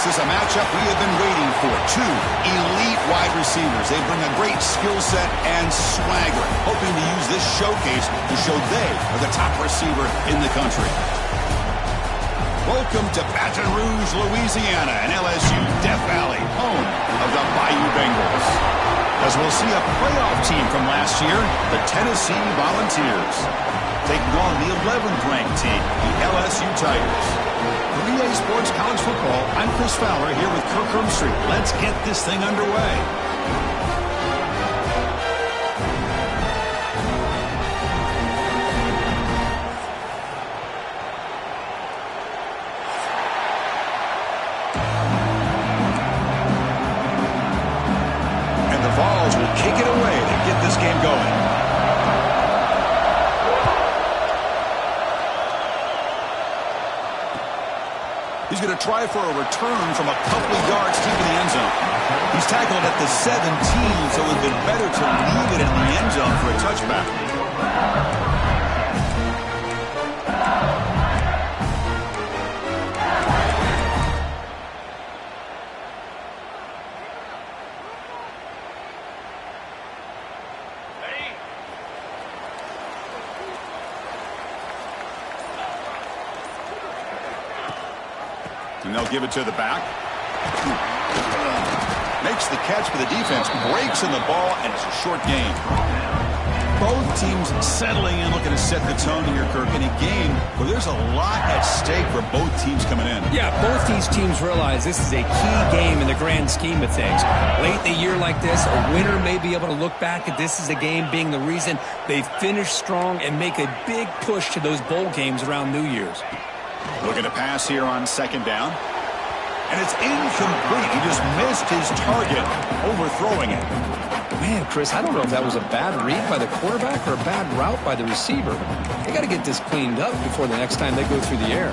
This is a matchup we have been waiting for. Two elite wide receivers. They bring a great skill set and swagger, hoping to use this showcase to show they are the top receiver in the country. Welcome to Baton Rouge, Louisiana, and LSU Death Valley, home of the Bayou Bengals. As we'll see a playoff team from last year, the Tennessee Volunteers, taking on the 11th ranked team, the LSU Tigers. For EA Sports College Football, I'm Chris Fowler here with Kirk Herbstreit. Let's get this thing underway. And the Vols will kick it away to get this game going. He's going to try for a return from a couple of yards deep in the end zone. He's tackled at the 17, so it would have been better to leave it in the end zone for a touchback. And they'll give it to the back. Makes the catch for the defense, breaks in the ball, and it's a short gain. Both teams settling in, looking to set the tone here, Kirk, in a game where there's a lot at stake for both teams coming in. Yeah, both these teams realize this is a key game in the grand scheme of things. Late in the year like this, a winner may be able to look back at this as a game being the reason they finish strong and make a big push to those bowl games around New Year's. Looking to pass here on second down. And it's incomplete. He just missed his target, overthrowing it. Man, Chris, I don't know if that was a bad read by the quarterback or a bad route by the receiver. They got to get this cleaned up before the next time they go through the air.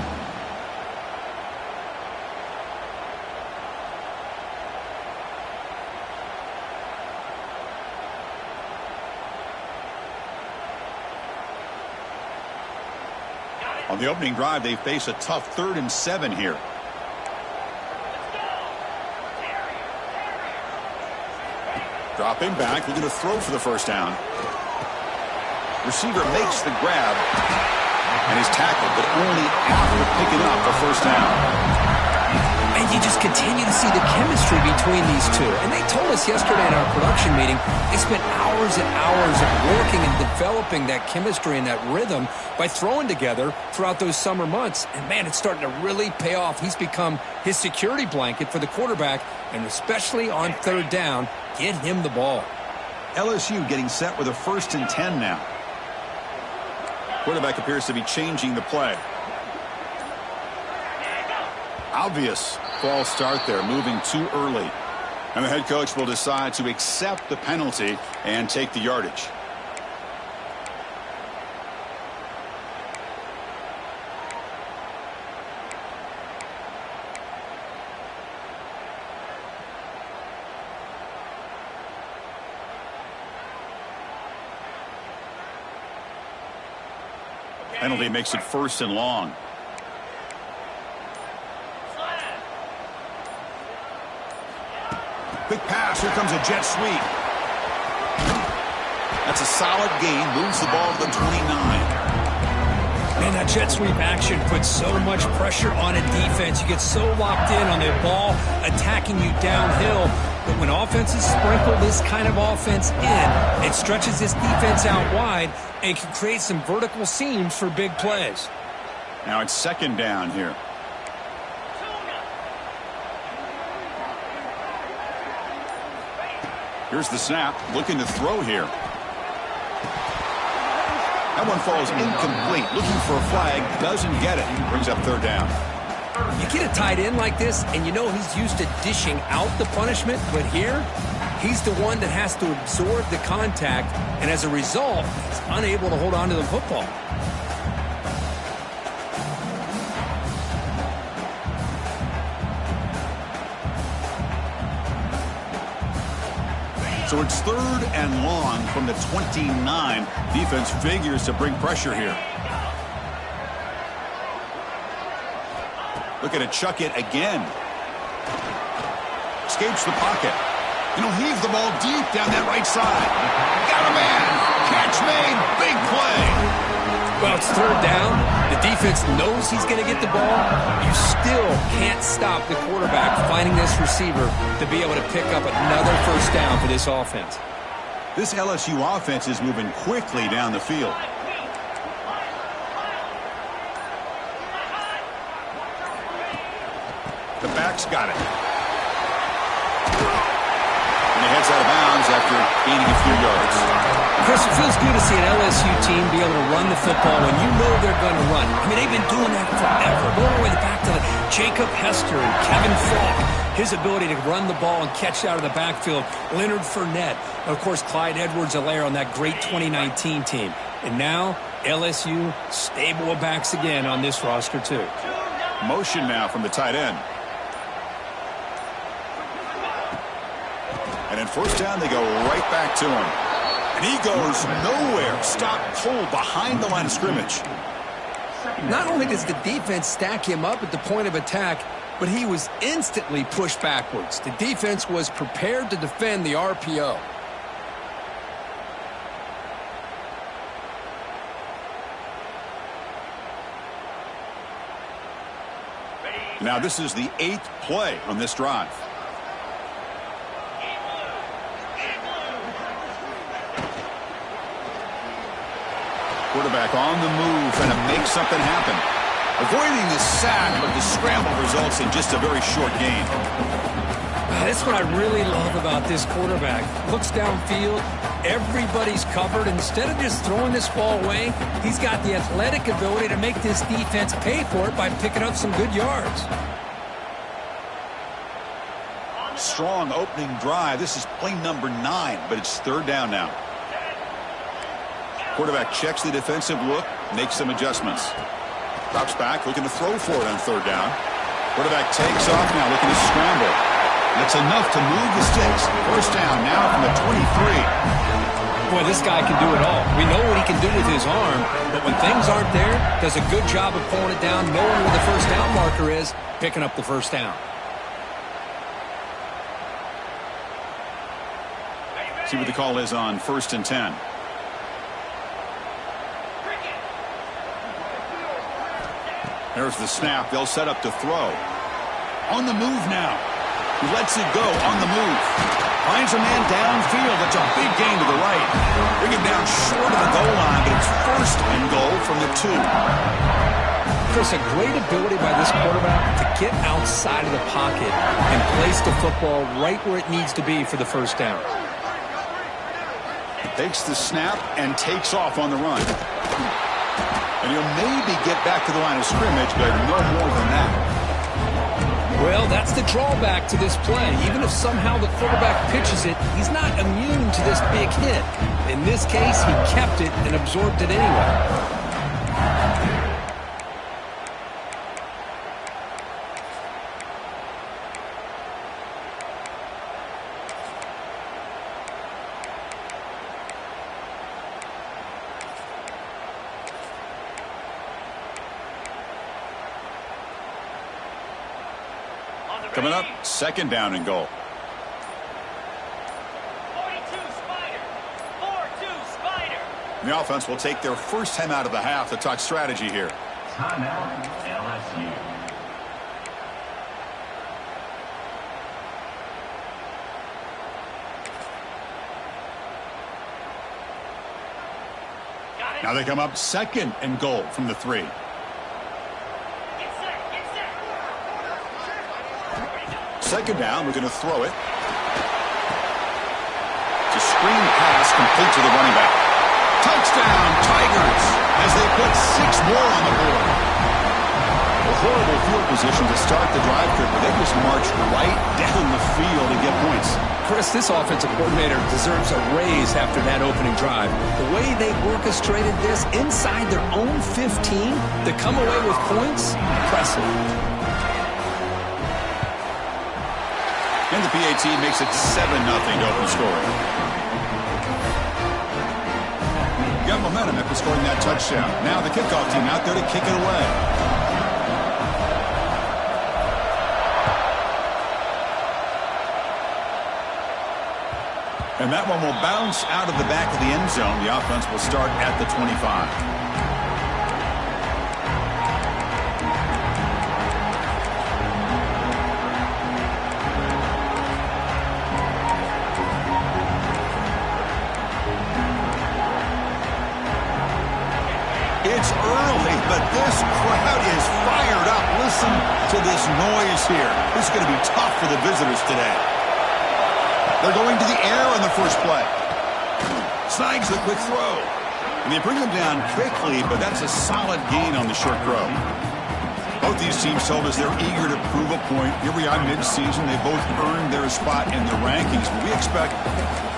On the opening drive, they face a tough 3rd and 7 here. Dropping back, looking to throw for the first down. Receiver makes the grab and is tackled, but only after picking up the first down. And you just continue to see the chemistry between these two. And they told us yesterday in our production meeting, they spent hours and hours of working and developing that chemistry and that rhythm by throwing together throughout those summer months. And, man, it's starting to really pay off. He's become his security blanket for the quarterback, and especially on 3rd down, get him the ball. LSU getting set with a 1st and 10 now. Quarterback appears to be changing the play. Obvious false start there, moving too early. And the head coach will decide to accept the penalty and take the yardage. Penalty makes it 1st and long. Quick pass. Here comes a jet sweep. That's a solid gain. Moves the ball to the 29. Man, that jet sweep action puts so much pressure on a defense. You get so locked in on their ball attacking you downhill. But when offenses sprinkle this kind of offense in, it stretches this defense out wide and can create some vertical seams for big plays. Now it's 2nd down here. Here's the snap, looking to throw here. That one falls incomplete, looking for a flag, doesn't get it. Brings up 3rd down. You get a tight end like this, and you know he's used to dishing out the punishment, but here, he's the one that has to absorb the contact, and as a result, he's unable to hold on to the football. So it's 3rd and long from the 29. Defense figures to bring pressure here. Looking to chuck it again. Escapes the pocket. And he'll heave the ball deep down that right side. Got a man. Catch made. Big play. Well, it's third down. The defense knows he's going to get the ball. You still can't stop the quarterback finding this receiver to be able to pick up another first down for this offense. This LSU offense is moving quickly down the field. The back's got it. And he heads out of bounds after gaining a few yards. Chris, it feels good to see an LSU team be able to run the football when you know they're going to run. I mean, they've been doing that forever. Going all the way back to Jacob Hester and Kevin Falk. His ability to run the ball and catch out of the backfield. Leonard Fournette. And, of course, Clyde Edwards-Helaire on that great 2019 team. And now, LSU stable of backs again on this roster, too. Motion now from the tight end. And in first down, they go right back to him. And he goes nowhere. Stop cold behind the line of scrimmage. Not only does the defense stack him up at the point of attack, but he was instantly pushed backwards. The defense was prepared to defend the RPO. Now this is the 8th play on this drive. Quarterback on the move, trying to make something happen. Avoiding the sack, but the scramble results in just a very short gain. That's what I really love about this quarterback. Looks downfield, everybody's covered. Instead of just throwing this ball away, he's got the athletic ability to make this defense pay for it by picking up some good yards. Strong opening drive. This is play number 9, but it's third down now. Quarterback checks the defensive look, makes some adjustments. Drops back, looking to throw for it on third down. Quarterback takes off now, looking to scramble. That's enough to move the sticks. First down now from the 23. Boy, this guy can do it all. We know what he can do with his arm, but when things aren't there, does a good job of pulling it down, knowing where the first down marker is, picking up the first down. See what the call is on 1st and 10. There's the snap. They'll set up to throw. On the move now. He lets it go on the move. Finds a man downfield. That's a big gain to the right. Bring him down short of the goal line, but it's first and goal from the 2. Chris, a great ability by this quarterback to get outside of the pocket and place the football right where it needs to be for the first down. Takes the snap and takes off on the run. And he'll maybe get back to the line of scrimmage, but no more than that. Well, that's the drawback to this play. Even if somehow the quarterback pitches it, he's not immune to this big hit. In this case, he kept it and absorbed it anyway. Coming up, second down and goal. 42 Spider. 4-2 Spider. The offense will take their first time out of the half to talk strategy here. Timeout, LSU. Now they come up second and goal from the 3. Second down, we're going to throw it. It's a screen pass complete to the running back. Touchdown, Tigers, as they put 6 more on the board. A horrible field position to start the drive, but they just marched right down the field and get points. Chris, this offensive coordinator deserves a raise after that opening drive. The way they orchestrated this inside their own 15 to come away with points, impressive. And the PAT makes it 7-0 to open scoring. Got momentum after scoring that touchdown. Now the kickoff team out there to kick it away. And that one will bounce out of the back of the end zone. The offense will start at the 25. It's early, but this crowd is fired up. Listen to this noise here. This is going to be tough for the visitors today. They're going to the air on the first play. Snags the quick throw. And they bring him down quickly, but that's a solid gain on the short throw. Both these teams told us they're eager to prove a point. Here we are mid-season. They both earned their spot in the rankings, but we expect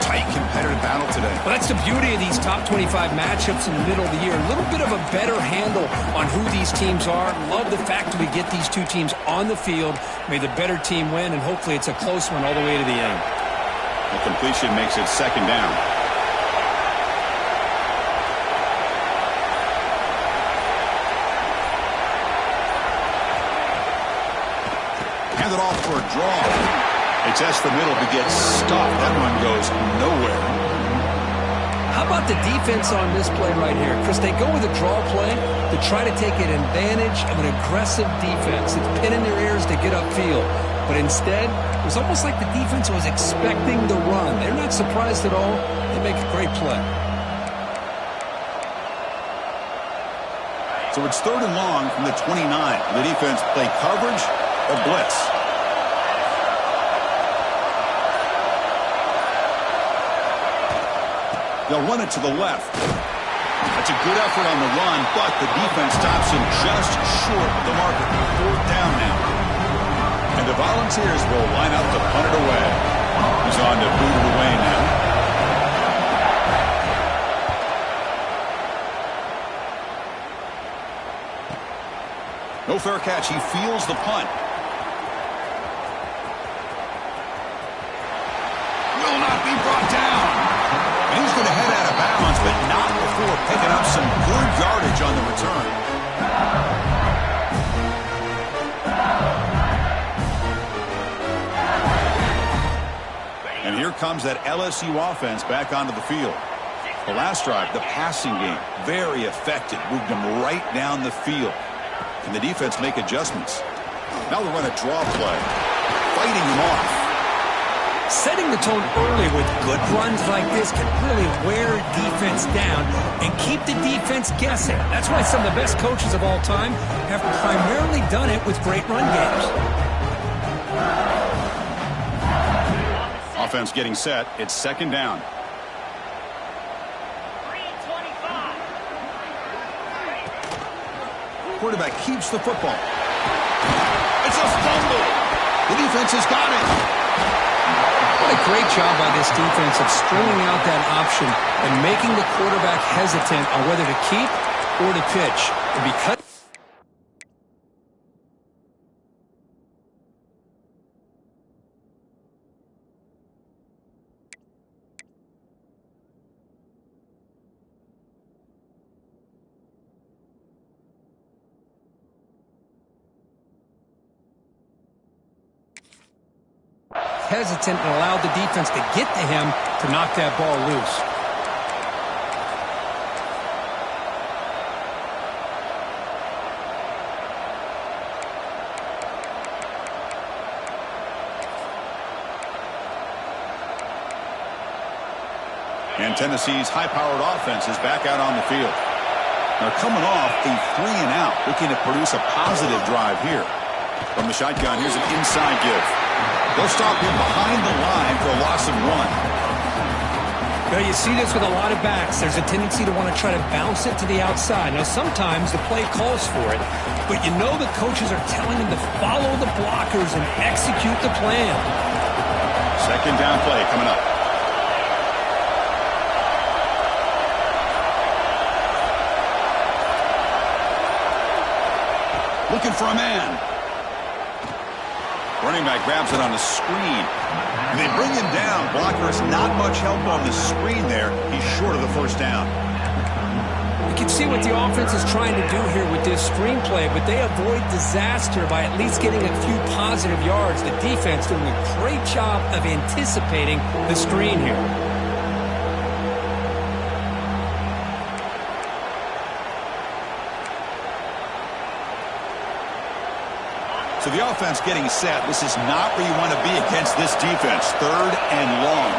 tight competitive battle today. Well, that's the beauty of these top 25 matchups in the middle of the year. A little bit of a better handle on who these teams are. Love the fact that we get these two teams on the field. May the better team win, and hopefully it's a close one all the way to the end. The completion makes it second down. Hand it off for a draw. They test the middle to get stopped. That run goes nowhere. How about the defense on this play right here? Chris, they go with a draw play to try to take an advantage of an aggressive defense. It's pinning their ears to get upfield. But instead, it was almost like the defense was expecting the run. They're not surprised at all. They make a great play. So it's third and long from the 29. The defense play coverage or blitz. They'll run it to the left. That's a good effort on the run, but the defense stops him just short of the marker. Fourth down now. And the Volunteers will line up to punt it away. He's on to boot it away now. No fair catch. He feels the punt. Will not be brought down. And he's going to head out of bounds, but not before picking up some good yardage on the return. And here comes that LSU offense back onto the field. The last drive, the passing game, very effective. Moved them right down the field. Can the defense make adjustments? Now they'll run a draw play, fighting them off. Setting the tone early with good runs like this can really wear defense down and keep the defense guessing. That's why some of the best coaches of all time have primarily done it with great run games. Offense getting set. It's second down. 3:25. Quarterback keeps the football. It's a fumble. The defense has got it. What a great job by this defense of stringing out that option and making the quarterback hesitant on whether to keep or to pitch. And because hesitant and allowed the defense to get to him to knock that ball loose. And Tennessee's high-powered offense is back out on the field. They're coming off a 3-and-out, looking to produce a positive drive here. From the shotgun, here's an inside give. They'll stop him behind the line for a loss of 1. Well, you see this with a lot of backs. There's a tendency to want to try to bounce it to the outside. Now, sometimes the play calls for it, but you know the coaches are telling them to follow the blockers and execute the plan. Second down play coming up. Looking for a man. Running back grabs it on the screen. They bring him down. Blocker has not much help on the screen there. He's short of the first down. You can see what the offense is trying to do here with this screenplay, but they avoid disaster by at least getting a few positive yards. The defense doing a great job of anticipating the screen here. So the offense getting set. This is not where you want to be against this defense. 3rd and long.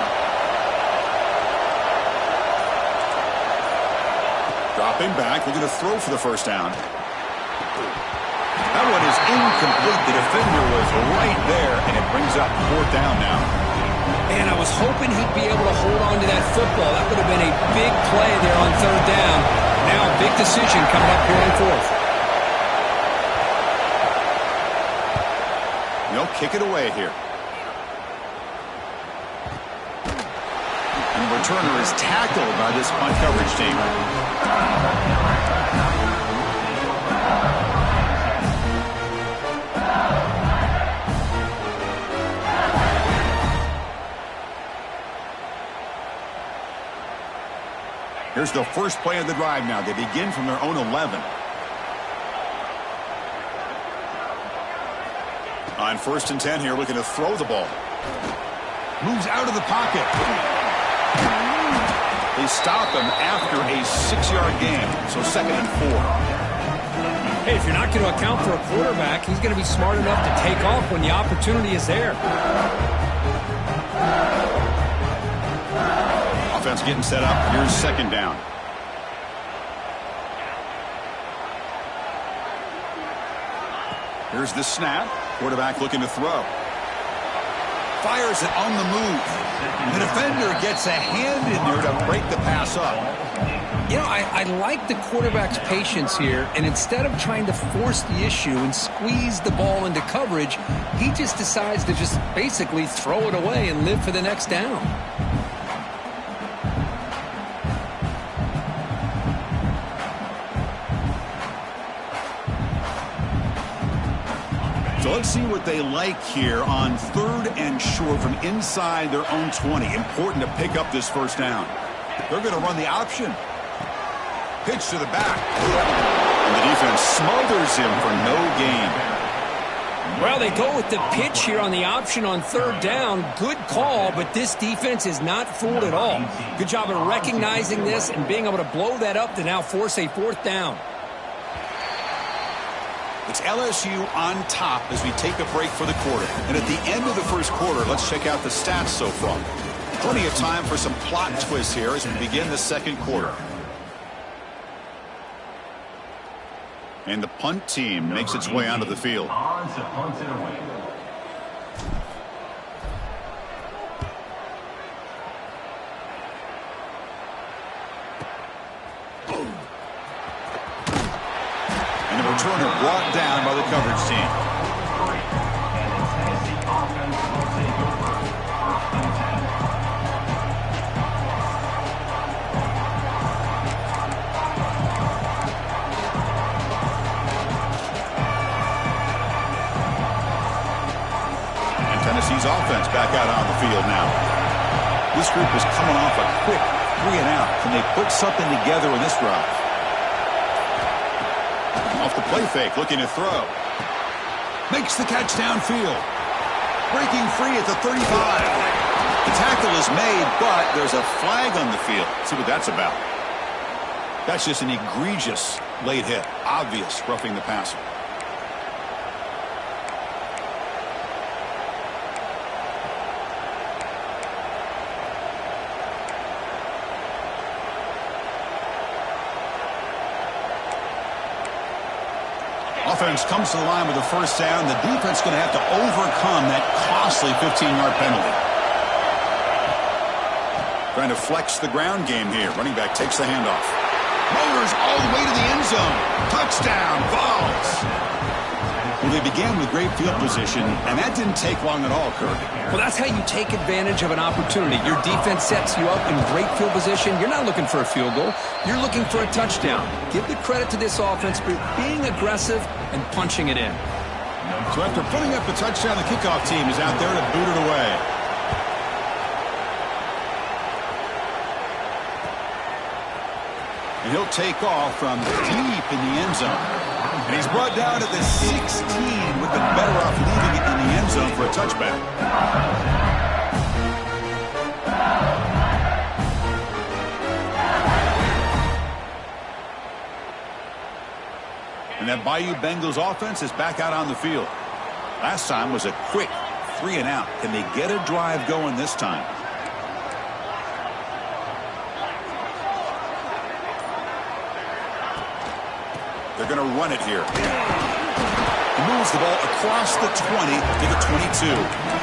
Dropping back, looking to throw for the first down. That one is incomplete. The defender was right there, and it brings up 4th down now. And I was hoping he'd be able to hold on to that football. That would have been a big play there on 3rd down. Now a big decision coming up here on 4th. They'll kick it away here. And the returner is tackled by this punt coverage team. Here's the first play of the drive now. They begin from their own 11. On 1st and 10 here, looking to throw the ball. Moves out of the pocket. They stop him after a 6-yard gain. So 2nd and 4. Hey, if you're not going to account for a quarterback, he's going to be smart enough to take off when the opportunity is there. Offense getting set up. Here's 2nd down. Here's the snap. Quarterback looking to throw. Fires it on the move. The defender gets a hand in there to break the pass up. You know, I like the quarterback's patience here, and instead of trying to force the issue and squeeze the ball into coverage, he just decides to just basically throw it away and live for the next down. So let's see what they like here on 3rd and short from inside their own 20. Important to pick up this first down. They're going to run the option. Pitch to the back. And the defense smothers him for no gain. Well, they go with the pitch here on the option on 3rd down. Good call, but this defense is not fooled at all. Good job of recognizing this and being able to blow that up to now force a 4th down. It's LSU on top as we take a break for the quarter. And at the end of the first quarter, let's check out the stats so far. Plenty of time for some plot twists here as we begin the 2nd quarter. And the punt team makes its way onto the field. And the returner brought down by the coverage team. And Tennessee's offense back out on the field now. This group is coming off a quick 3 and out. Can they put something together in this drive? Off the play fake, looking to throw. Makes the catch downfield. Breaking free at the 35. The tackle is made, but there's a flag on the field. Let's see what that's about. That's just an egregious late hit. Obvious roughing the passer. Offense comes to the line with the first down. The defense is going to have to overcome that costly 15-yard penalty. Trying to flex the ground game here. Running back takes the handoff. Motors all the way to the end zone. Touchdown, Vols. Well, they began with great field position, and that didn't take long at all, Kirk. Well, that's how you take advantage of an opportunity. Your defense sets you up in great field position. You're not looking for a field goal. You're looking for a touchdown. Give the credit to this offense for being aggressive and punching it in. So after putting up a touchdown, the kickoff team is out there to boot it away. And he'll take off from deep in the end zone. And he's brought down at the 16. Would have been better off leaving it in the end zone for a touchback. And that Bayou Bengals offense is back out on the field. Last time was a quick 3 and out. Can they get a drive going this time? They're going to run it here. He moves the ball across the 20 to the 22.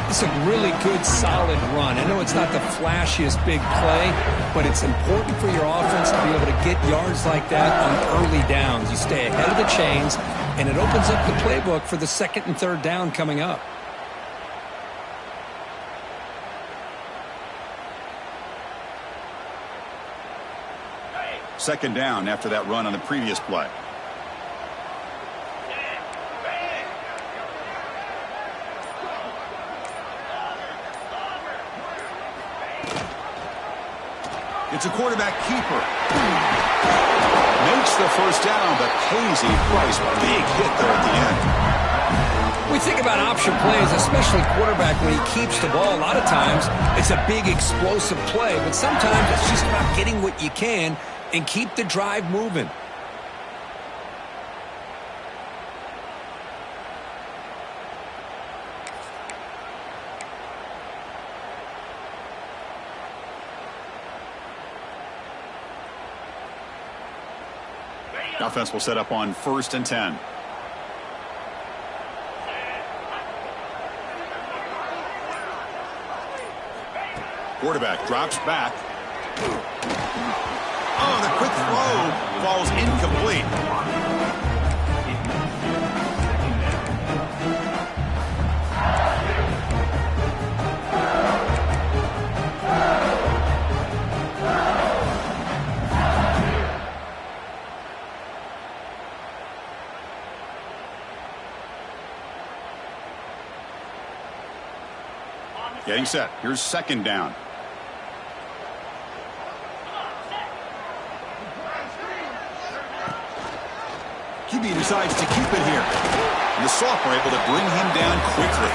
It's a really good, solid run. I know it's not the flashiest big play, but it's important for your offense to be able to get yards like that on early downs. You stay ahead of the chains, and it opens up the playbook for the second and third down coming up. Second down after that run on the previous play. It's a quarterback keeper. Makes the first down, but pays a price. Big hit there at the end. We think about option plays, especially quarterback when he keeps the ball. A lot of times, it's a big explosive play, but sometimes it's just about getting what you can and keep the drive moving. Offense will set up on 1st and 10. Quarterback drops back. Oh, the quick throw falls incomplete. Getting set. Here's second down. QB decides to keep it here. And the Sophomore able to bring him down quickly.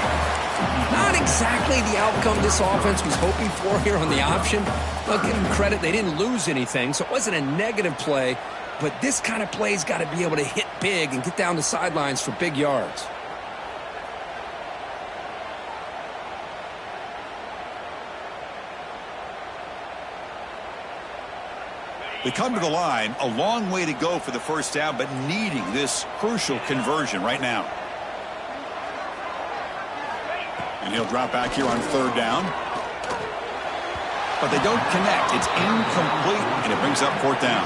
Not exactly the outcome this offense was hoping for here on the option. I'll give them credit. They didn't lose anything, so it wasn't a negative play. But this kind of play's got to be able to hit big and get down the sidelines for big yards. They come to the line, a long way to go for the first down, but needing this crucial conversion right now. And he'll drop back here on third down. But they don't connect. It's incomplete, and it brings up fourth down.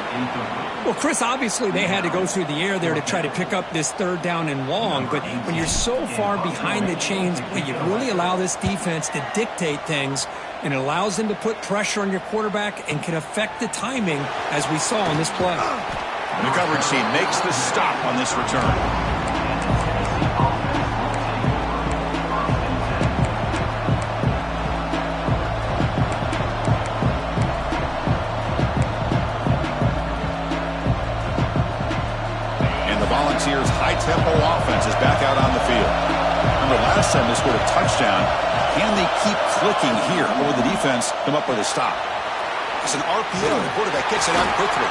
Well, Chris, obviously they had to go through the air there to try to pick up this third down and long, but when you're so far behind the chains, you really allow this defense to dictate things, and it allows them to put pressure on your quarterback and can affect the timing, as we saw on this play. And the coverage team makes the stop on this return. Volunteers' high-tempo offense is back out on the field. Remember, last time they scored a touchdown. Can they keep clicking here, or will the defense come up with a stop? It's an RPO. The quarterback gets it out quickly.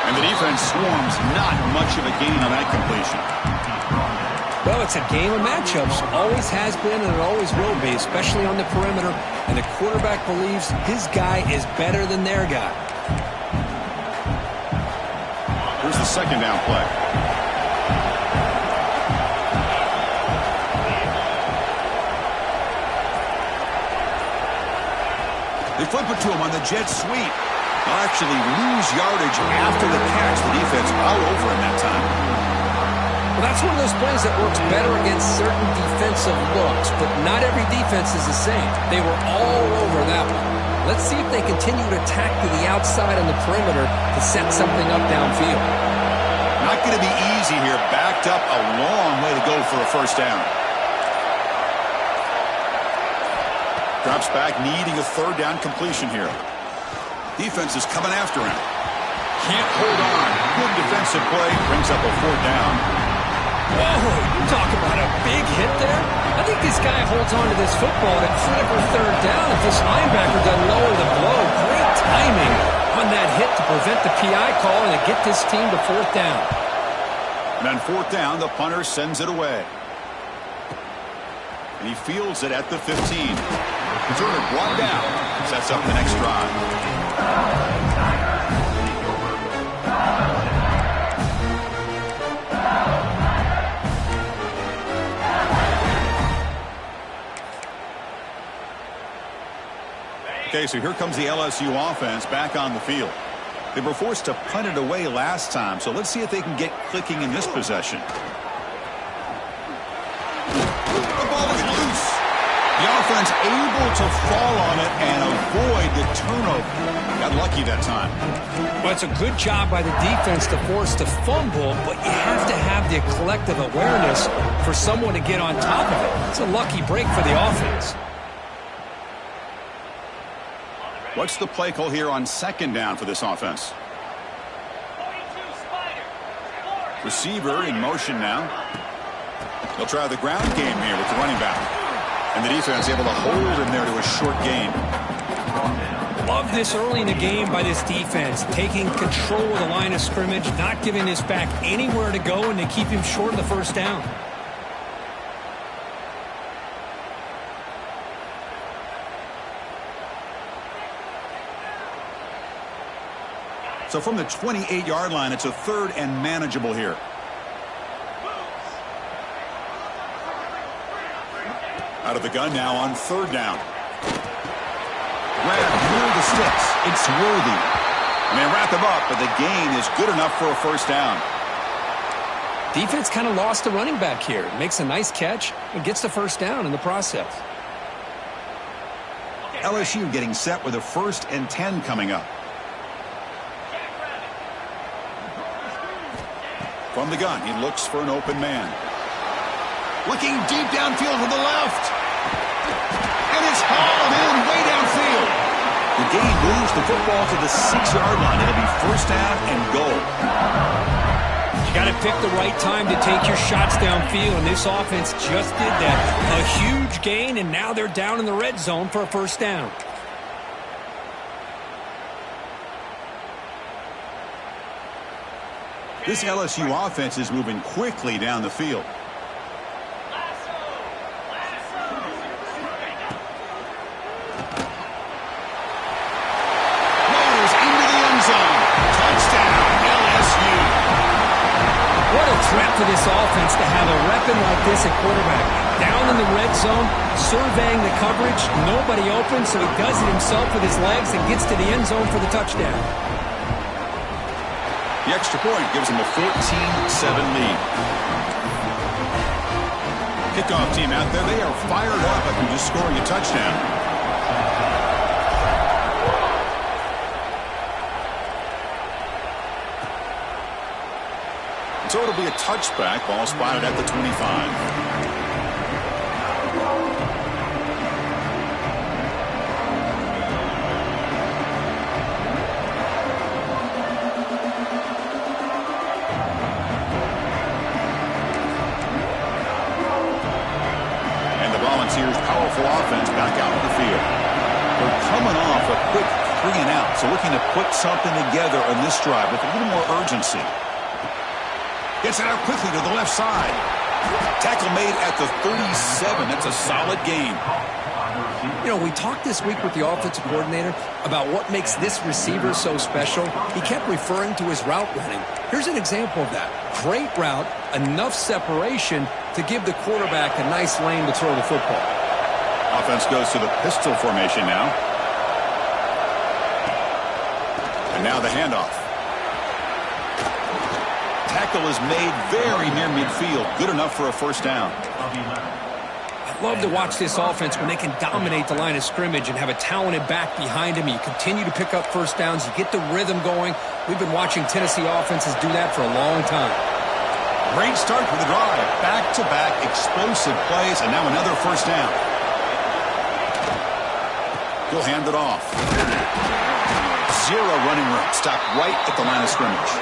And the defense swarms. Not much of a gain on that completion. Well, it's a game of matchups. Always has been, and it always will be, especially on the perimeter. And the quarterback believes his guy is better than their guy. Here's the second down play. They flip it to him on the jet sweep. They'll actually lose yardage after the catch. The defense all over him that time. Well, that's one of those plays that works better against certain defensive looks, but not every defense is the same. They were all over that one. Let's see if they continue to attack to the outside on the perimeter to set something up downfield. Not going to be easy here. Backed up a long way to go for a first down. Drops back, needing a third down completion here. Defense is coming after him. Can't hold on. Good defensive play. Brings up a fourth down. Whoa, you talk about a big hit there. I think this guy holds on to this football at a critical third down if this linebacker doesn't lower the blow. Great timing on that hit to prevent the PI call and to get this team to fourth down. And on fourth down, the punter sends it away. And he fields it at the 15. Returner brought down. Sets up the next drive. Okay, so here comes the LSU offense back on the field. They were forced to punt it away last time, so let's see if they can get clicking in this possession. The ball is loose. The offense able to fall on it and avoid the turnover. Got lucky that time. Well, it's a good job by the defense to force the fumble, but you have to have the collective awareness for someone to get on top of it. It's a lucky break for the offense. What's the play call here on second down for this offense? 42 Spider. Receiver in motion now. They'll try the ground game here with the running back. And the defense able to hold him there to a short gain. Love this early in the game by this defense, taking control of the line of scrimmage, not giving this back anywhere to go, and they keep him short of the first down. So from the 28-yard line, it's a third and manageable here. Out of the gun now on third down. Grab near the sticks. It's worthy. And they wrap him up, but the gain is good enough for a first down. Defense kind of lost the running back here. Makes a nice catch and gets the first down in the process. LSU getting set with a 1st and 10 coming up. From the gun, he looks for an open man. Looking deep downfield to the left. And it's hauled in way downfield. The gain moves the football to the 6-yard line. It'll be first down and goal. You got to pick the right time to take your shots downfield, and this offense just did that. A huge gain, and now they're down in the red zone for a first down. This LSU offense is moving quickly down the field. Motors into the end zone. Touchdown, LSU. What a threat for this offense to have a weapon like this at quarterback. Down in the red zone, surveying the coverage, nobody open, so he does it himself with his legs and gets to the end zone for the touchdown. The extra point gives them a 14-7 lead. Kickoff team out there, they are fired up after just scoring a touchdown. And so it'll be a touchback, ball spotted at the 25. Powerful offense back out on the field. They're coming off a quick 3-and-out, so looking to put something together on this drive with a little more urgency. Gets it out quickly to the left side. Tackle made at the 37. That's a solid gain. You know, we talked this week with the offensive coordinator about what makes this receiver so special. He kept referring to his route running. Here's an example of that. Great route, enough separation to give the quarterback a nice lane to throw the football. Offense goes to the pistol formation now. And now the handoff. Tackle is made very near midfield. Good enough for a first down. I love to watch this offense when they can dominate the line of scrimmage and have a talented back behind him. You continue to pick up first downs. You get the rhythm going. We've been watching Tennessee offenses do that for a long time. Great start for the drive. Back-to-back explosive plays, and now another first down. He'll hand it off. Zero running room. Stop right at the line of scrimmage.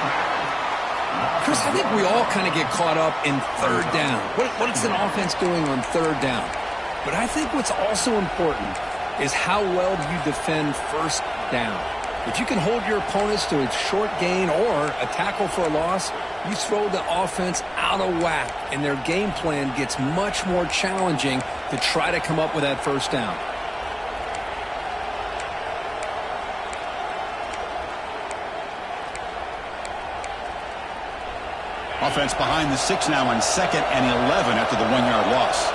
Chris, I think we all kind of get caught up in third down. What is an offense doing on third down? But I think what's also important is how well do you defend first down. If you can hold your opponents to a short gain or a tackle for a loss, you throw the offense out of whack, and their game plan gets much more challenging to try to come up with that first down. Offense behind the 6 now on 2nd and 11 after the 1-yard loss.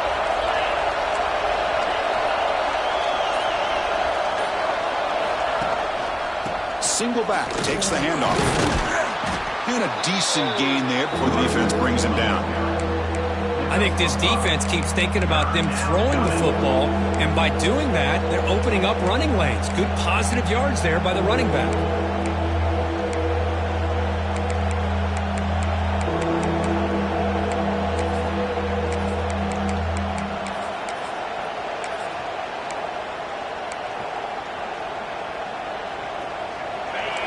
Single back takes the handoff. And a decent gain there before the defense brings him down. I think this defense keeps thinking about them throwing the football, and by doing that, they're opening up running lanes. Good positive yards there by the running back.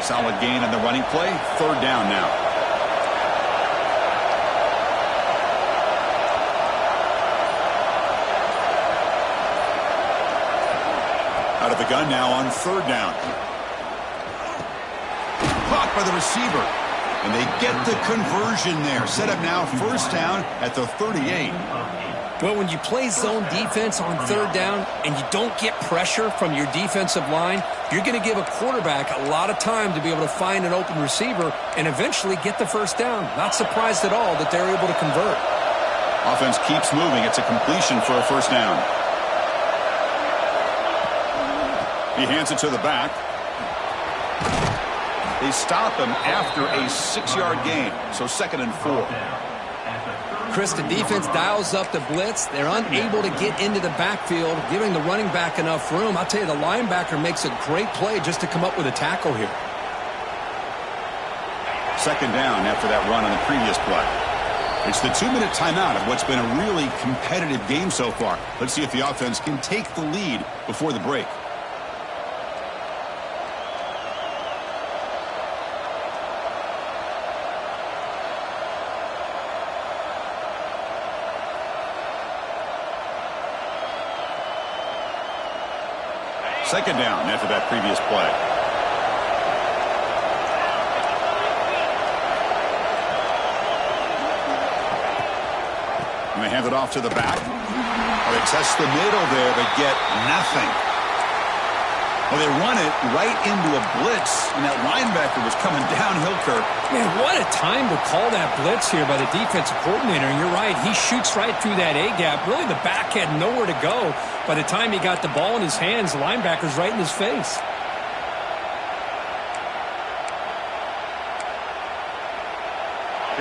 Solid gain on the running play. 3rd down now. Out of the gun now on 3rd down. Caught by the receiver. And they get the conversion there. Set up now 1st down at the 38. Well, when you play zone defense on 3rd down and you don't get pressure from your defensive line, you're going to give a quarterback a lot of time to be able to find an open receiver and eventually get the 1st down. Not surprised at all that they're able to convert. Offense keeps moving. It's a completion for a 1st down. He hands it to the back. They stop him after a 6-yard gain. So 2nd and 4. Chris, the defense dials up the blitz. They're unable to get into the backfield, giving the running back enough room. I'll tell you, the linebacker makes a great play just to come up with a tackle here. 2nd down after that run on the previous play. It's the 2-minute timeout of what's been a really competitive game so far. Let's see if the offense can take the lead before the break. Second down after that previous play. And they hand it off to the back. Well, they test the middle there, but get nothing. Well, they run it right into a blitz, and that linebacker was coming downhill, Kirk. Man, what a time to call that blitz here by the defensive coordinator. And you're right, he shoots right through that A-gap. Really, the back had nowhere to go. By the time he got the ball in his hands, the linebacker's right in his face.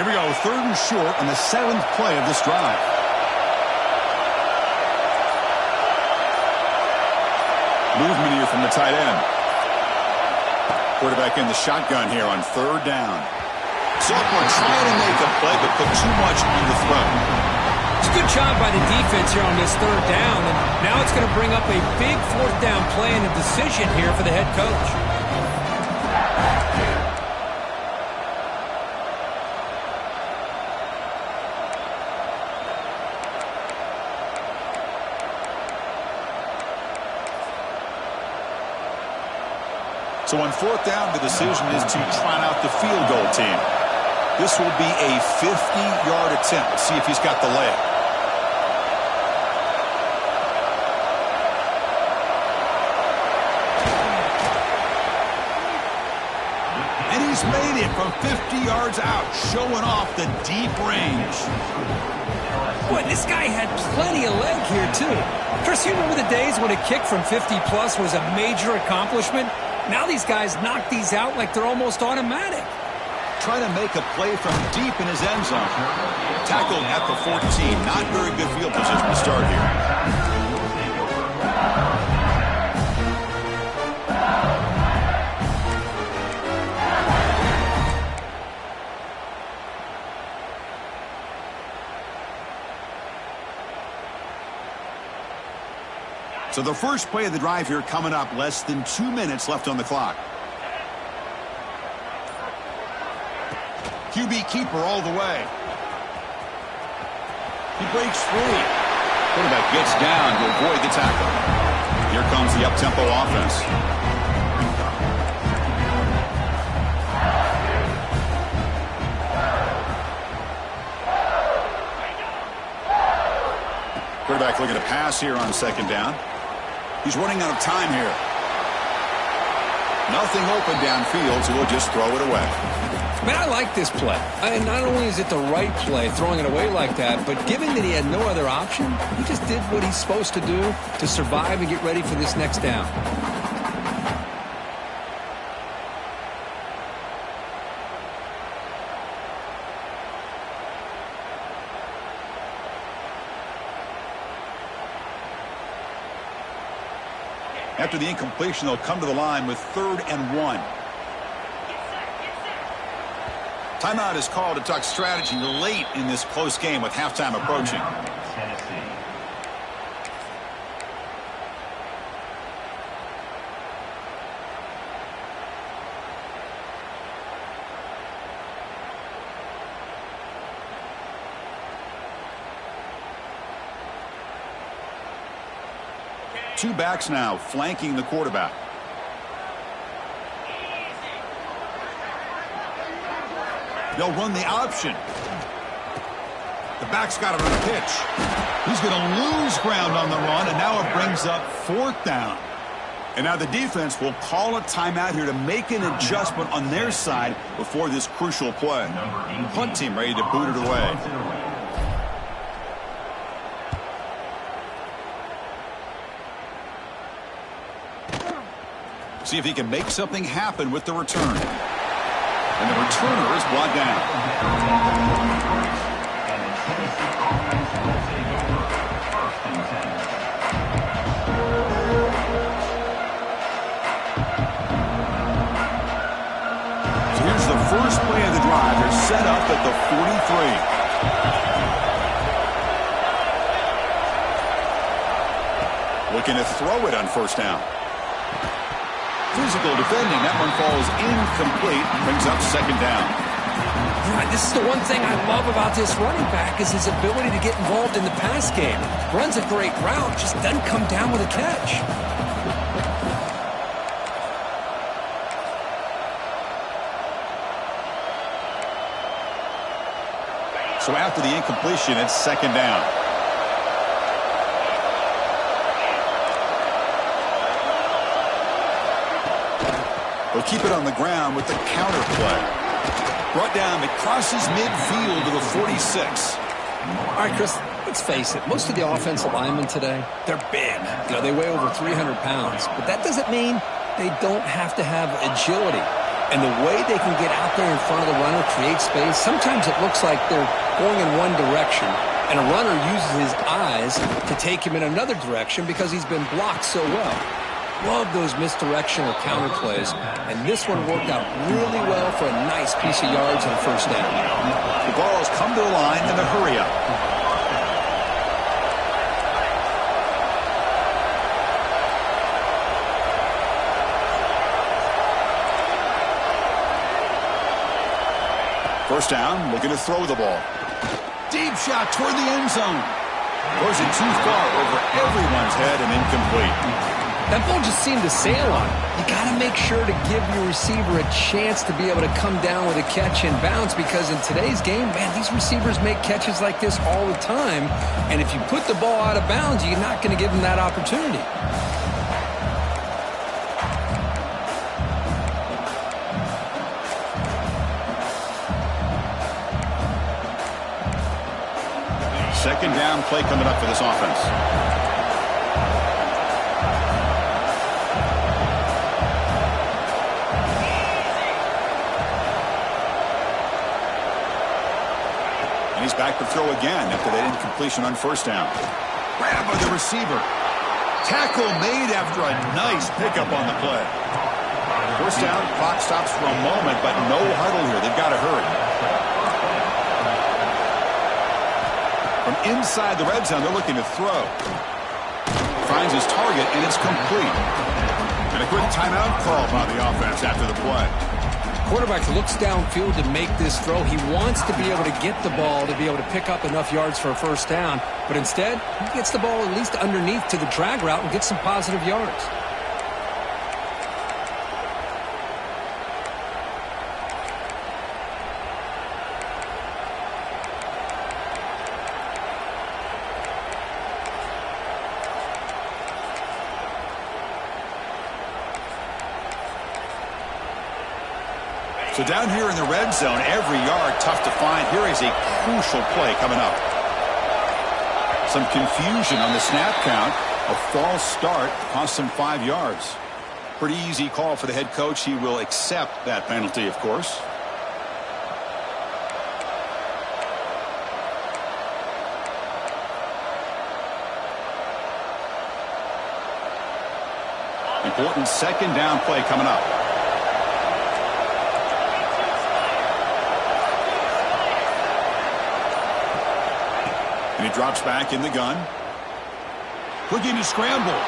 Here we go, 3rd and short on the 7th play of this drive. Movement here from the tight end. Quarterback in the shotgun here on 3rd down. Sophomore trying to make a play, but put too much on the throw. It's a good job by the defense here on this 3rd down, and now it's going to bring up a big 4th down play and a decision here for the head coach. So on 4th down, the decision is to trot out the field goal team. This will be a 50-yard attempt. Let's see if he's got the leg. And he's made it from 50 yards out, showing off the deep range. Boy, this guy had plenty of leg here, too. Chris, you remember the days when a kick from 50-plus was a major accomplishment? Now these guys knock these out like they're almost automatic. Trying to make a play from deep in his end zone. Tackled at the 14. Not very good field position to start here. So the first play of the drive here coming up, less than 2 minutes left on the clock. QB keeper all the way. He breaks free. Quarterback gets down to avoid the tackle. Here comes the up-tempo offense. Quarterback looking to pass pass here on second down. He's running out of time here. Nothing open downfield, so he'll just throw it away. Man, I like this play. And not only is it the right play, throwing it away like that, but given that he had no other option, he just did what he's supposed to do to survive and get ready for this next down. After the incompletion, they'll come to the line with 3rd and 1. Timeout is called to talk strategy late in this close game with halftime approaching. Tennessee. Two backs now flanking the quarterback. They'll run the option. The back's got to run a pitch. He's going to lose ground on the run, and now it brings up 4th down. And now the defense will call a timeout here to make an adjustment on their side before this crucial play. Punt team ready to boot it away. See if he can make something happen with the return. And the returner is brought down. And the Tennessee offense will take over 1st and 10. So here's the first play of the drive. They're set up at the 43. Looking to throw it on 1st down. Physical defending. That one falls incomplete. Brings up 2nd down. Right, this is the one thing I love about this running back is his ability to get involved in the pass game. Runs a great route, just doesn't come down with a catch. So after the incompletion, it's 2nd down. They'll keep it on the ground with the counter play. Brought down, it crosses midfield to the 46. All right, Chris, let's face it. Most of the offensive linemen today, they're big. You know, they weigh over 300 pounds. But that doesn't mean they don't have to have agility. And the way they can get out there in front of the runner, create space, sometimes it looks like they're going in one direction, and a runner uses his eyes to take him in another direction because he's been blocked so well. Love those misdirection or counter plays, and this one worked out really well for a nice piece of yards on 1st down. The ball has come to the line in the hurry-up. First down, looking to throw the ball. Deep shot toward the end zone. Throws it too far over everyone's head and incomplete. That ball just seemed to sail on. You got to make sure to give your receiver a chance to be able to come down with a catch and bounce because in today's game, man, these receivers make catches like this all the time. And if you put the ball out of bounds, you're not going to give them that opportunity. Second down play coming up for this offense. And he's back to throw again after that incompletion on 1st down. Grab by the receiver. Tackle made after a nice pickup on the play. 1st down, clock stops for a moment, but no huddle here. They've got to hurry. From inside the red zone, they're looking to throw. Finds his target, and it's complete. And a quick timeout call by the offense after the play. Quarterback looks downfield to make this throw. He wants to be able to get the ball to be able to pick up enough yards for a 1st down. But instead, he gets the ball at least underneath to the drag route and gets some positive yards. So down here in the red zone, every yard tough to find. Here is a crucial play coming up. Some confusion on the snap count. A false start cost him 5 yards. Pretty easy call for the head coach. He will accept that penalty, of course. Important second down play coming up. And he drops back in the gun. Looking to scramble.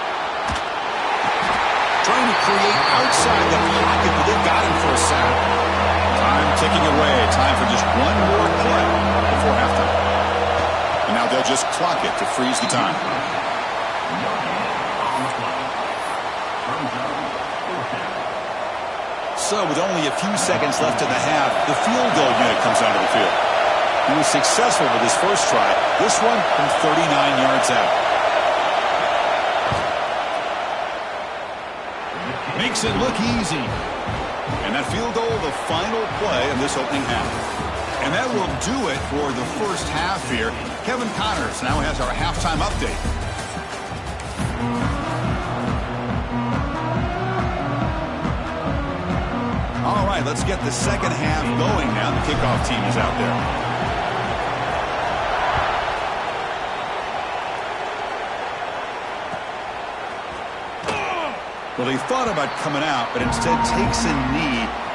Trying to create outside the pocket, but they got him for a sack. Time ticking away. Time for just one more play before halftime. And now they'll just clock it to freeze the time. So with only a few seconds left in the half, the field goal unit comes onto the field. He was successful with his first try. This one from 39 yards out. Makes it look easy. And that field goal, the final play of this opening half. And that will do it for the first half here. Kevin Connors now has our halftime update. All right, let's get the second half going now. The kickoff team is out there. Well, he thought about coming out, but instead takes a knee.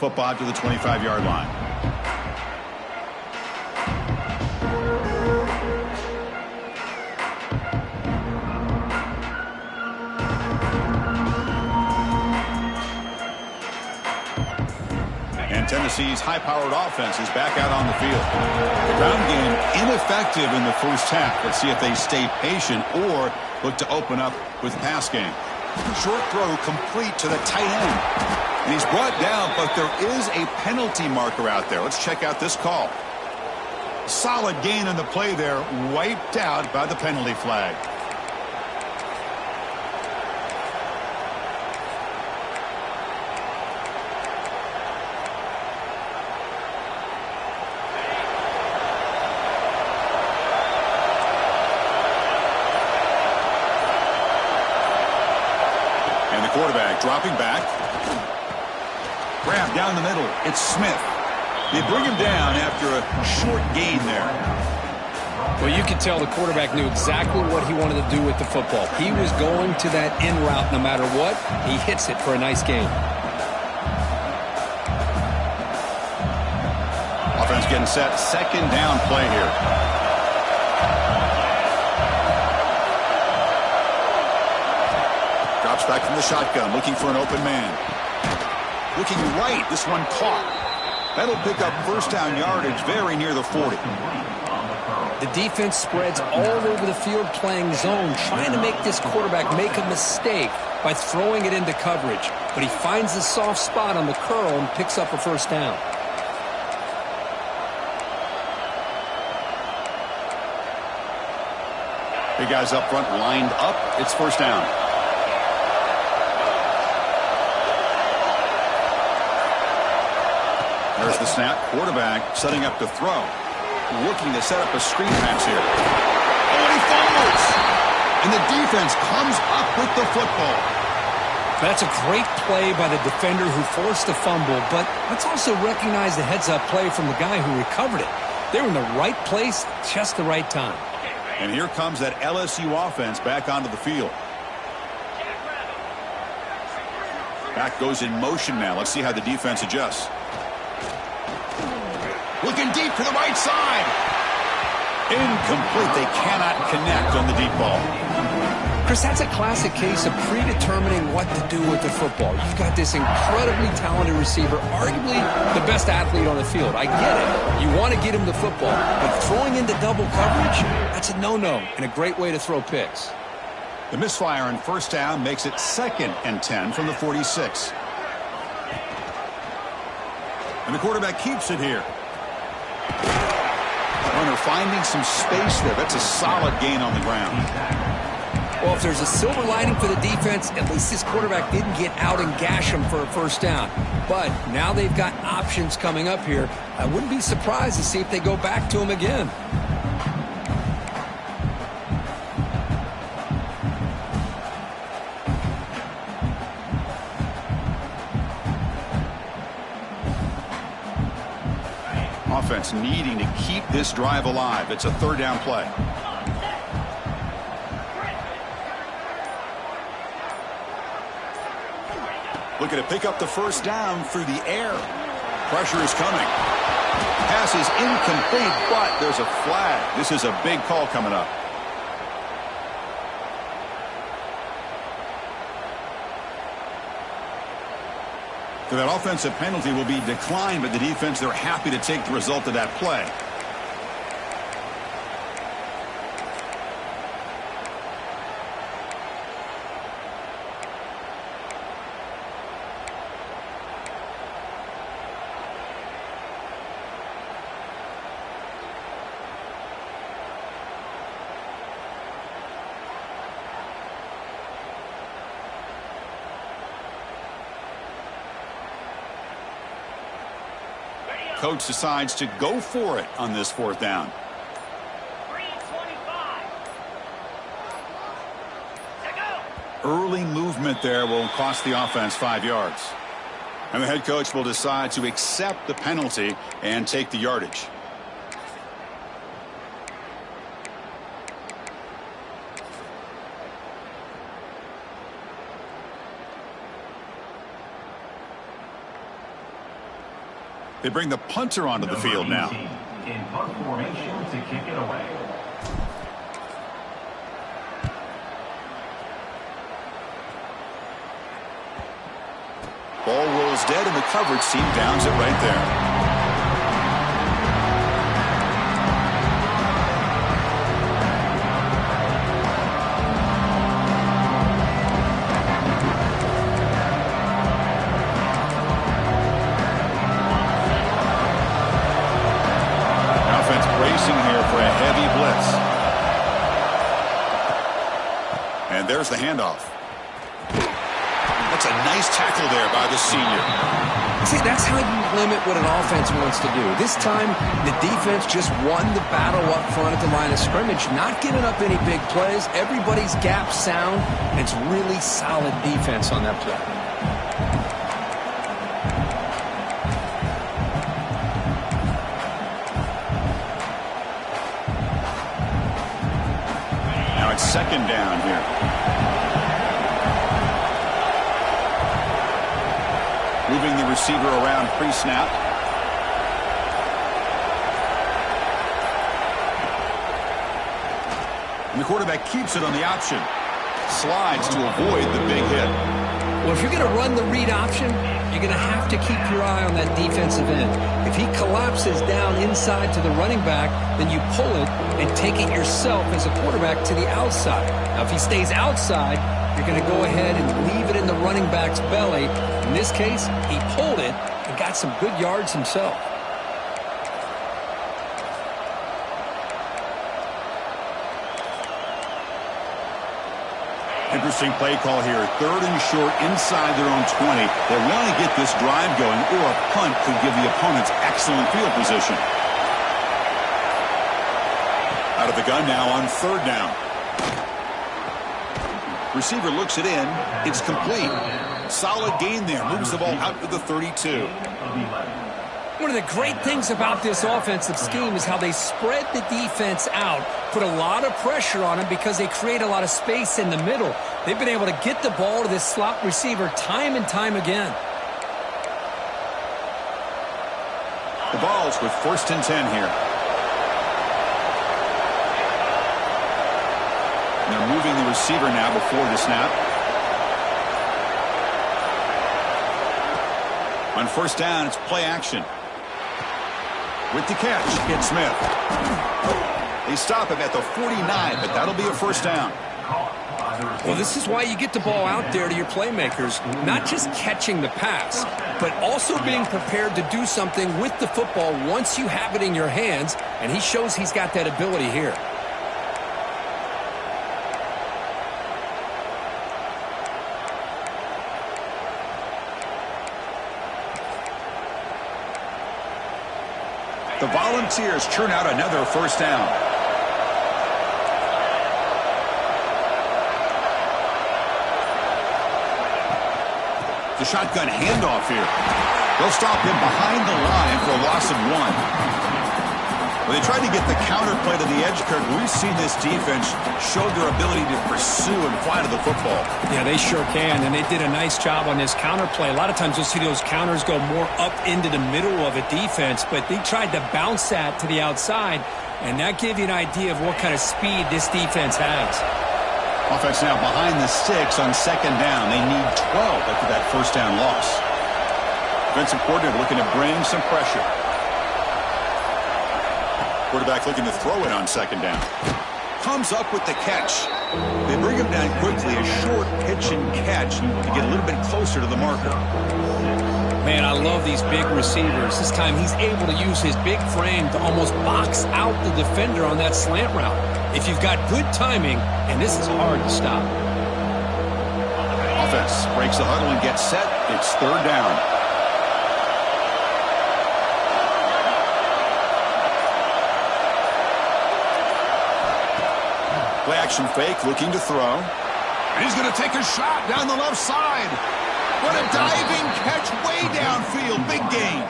Football to the 25-yard line. And Tennessee's high-powered offense is back out on the field. The ground game ineffective in the first half. Let's see if they stay patient or look to open up with pass game. Short throw complete to the tight end. And he's brought down, but there is a penalty marker out there. Let's check out this call. Solid gain on the play there, wiped out by the penalty flag. And the quarterback dropping back. Grab down the middle. It's Smith. They bring him down after a short gain there. Well, you could tell the quarterback knew exactly what he wanted to do with the football. He was going to that in route no matter what. He hits it for a nice gain. Offense getting set. Second down play here. Drops back from the shotgun, looking for an open man. Looking right, this one caught. That'll pick up first down yardage very near the 40. The defense spreads all over the field playing zone, trying to make this quarterback make a mistake by throwing it into coverage. But he finds the soft spot on the curl and picks up a first down. Big guys up front lined up. It's first down. There's the snap. Quarterback setting up to throw. Looking to set up a screen pass here. Oh, and he fumbles! And the defense comes up with the football. That's a great play by the defender who forced the fumble, but let's also recognize the heads-up play from the guy who recovered it. They were in the right place, just the right time. And here comes that LSU offense back onto the field. Back goes in motion now. Let's see how the defense adjusts. Looking deep to the right side. Incomplete. They cannot connect on the deep ball. Chris, that's a classic case of predetermining what to do with the football. You've got this incredibly talented receiver, arguably the best athlete on the field. I get it. You want to get him the football, but throwing into double coverage, that's a no-no and a great way to throw picks. The misfire on first down makes it 2nd and 10 from the 46. And the quarterback keeps it here. Runner finding some space there. That's a solid gain on the ground. Well, if there's a silver lining for the defense, at least this quarterback didn't get out and gash him for a first down. But now they've got options coming up here. I wouldn't be surprised to see if they go back to him again. Offense needing to keep this drive alive. It's a third down play. Looking to pick up the first down through the air. Pressure is coming. Pass is incomplete, but there's a flag. This is a big call coming up. So that offensive penalty will be declined, but the defense, they're happy to take the result of that play. Coach decides to go for it on this fourth down. 3:25. Early movement there will cost the offense 5 yards. And the head coach will decide to accept the penalty and take the yardage. They bring the punter onto the field now. In punt formation to kick it away. Ball rolls dead, and the coverage team downs it right there. Offense bracing here for a heavy blitz. And there's the handoff. That's a nice tackle there by the senior. See, that's how you limit what an offense wants to do. This time, the defense just won the battle up front at the line of scrimmage, not giving up any big plays. Everybody's gap sound, and it's really solid defense on that play. Now it's second down here. Moving the receiver around pre-snap. And the quarterback keeps it on the option. Slides to avoid the big hit. Well, if you're going to run the read option, you're going to have to keep your eye on that defensive end. If he collapses down inside to the running back, then you pull it and take it yourself as a quarterback to the outside. Now, if he stays outside, you're going to go ahead and leave it in the running back's belly. In this case, he pulled it and got some good yards himself. Interesting play call here. Third and short inside their own 20. They want to get this drive going, or a punt could give the opponents excellent field position. Out of the gun now on third down. Receiver looks it in. It's complete. Solid gain there. Moves the ball out to the 32. One of the great things about this offensive scheme is how they spread the defense out, put a lot of pressure on them because they create a lot of space in the middle. They've been able to get the ball to this slot receiver time and time again. The ball's with 1st and 10 here. They're moving the receiver now before the snap. On 1st down, it's play action. With the catch, it's Smith. They stop him at the 49, but that'll be a 1st down. Well, this is why you get the ball out there to your playmakers, not just catching the pass, but also being prepared to do something with the football once you have it in your hands, and he shows he's got that ability here. The Volunteers churn out another 1st down. The shotgun handoff here. They'll stop him behind the line for a loss of 1. When they tried to get the counter play to the edge, Kirk, we've seen this defense show their ability to pursue and fly to the football. Yeah, they sure can, and they did a nice job on this counter play. A lot of times you'll see those counters go more up into the middle of a defense, but they tried to bounce that to the outside, and that gave you an idea of what kind of speed this defense has. Offense now behind the 6 on 2nd down. They need 12 after that 1st down loss. Defensive coordinator looking to bring some pressure. Quarterback looking to throw it on 2nd down. Comes up with the catch. They bring him down quickly. A short pitch and catch to get a little bit closer to the marker. Man, I love these big receivers. This time he's able to use his big frame to almost box out the defender on that slant route. If you've got good timing, and this is hard to stop. Offense breaks the huddle and gets set. It's 3rd down. Play action fake, looking to throw. And he's going to take a shot down the left side. What a diving catch way downfield. Big gain.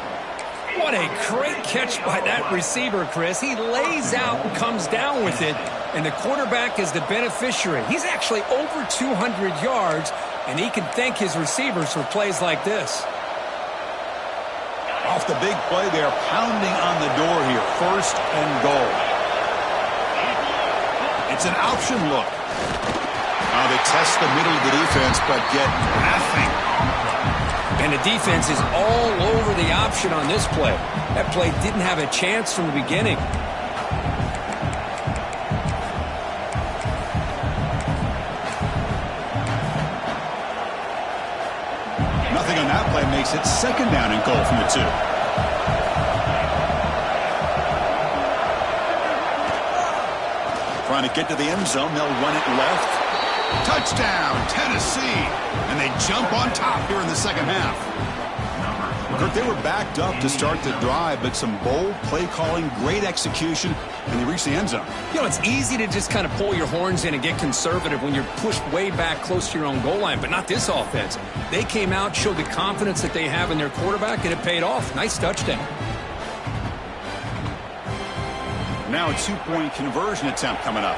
What a great catch by that receiver, Chris. He lays out and comes down with it, and the quarterback is the beneficiary. He's actually over 200 yards, and he can thank his receivers for plays like this. Off the big play there, pounding on the door here. 1st and goal. It's an option look. They test the middle of the defense, but get nothing. And the defense is all over the option on this play. That play didn't have a chance from the beginning. Nothing on that play makes it 2nd down and goal from the 2. Trying to get to the end zone. They'll run it left. Touchdown, Tennessee. And they jump on top here in the 2nd half. Kirk, they were backed up to start the drive, but some bold play calling, great execution, and they reached the end zone. You know, it's easy to just kind of pull your horns in and get conservative when you're pushed way back close to your own goal line, but not this offense. They came out, showed the confidence that they have in their quarterback, and it paid off. Nice touchdown. Now a 2-point conversion attempt coming up.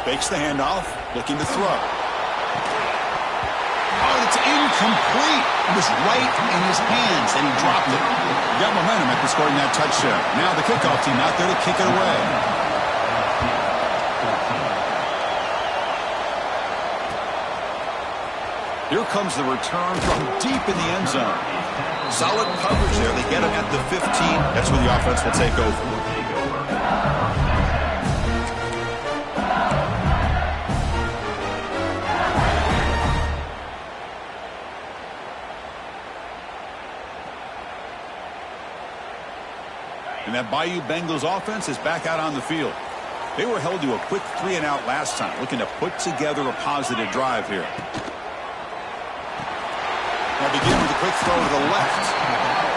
Fakes the handoff, looking to throw. Oh, it's incomplete. It was right in his hands, and he dropped it. Got momentum after scoring that touchdown. Now the kickoff team out there to kick it away. Here comes the return from deep in the end zone. Solid coverage there. They get him at the 15. That's where the offense will take over. And that Bayou Bengals offense is back out on the field. They were held to a quick 3-and-out last time, looking to put together a positive drive here. Now begin with a quick throw to the left.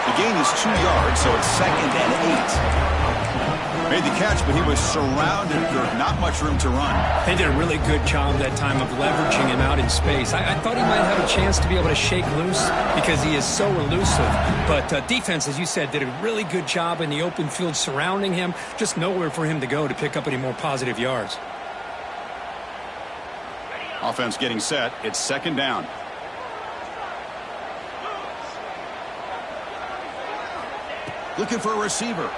The gain is 2 yards, so it's 2nd and 8. Made the catch, but he was surrounded. There's not much room to run. They did a really good job that time of leveraging him out in space. I thought he might have a chance to be able to shake loose because he is so elusive. But defense, as you said, did a really good job in the open field surrounding him. Just nowhere for him to go to pick up any more positive yards. Offense getting set. It's 2nd down. Looking for a receiver.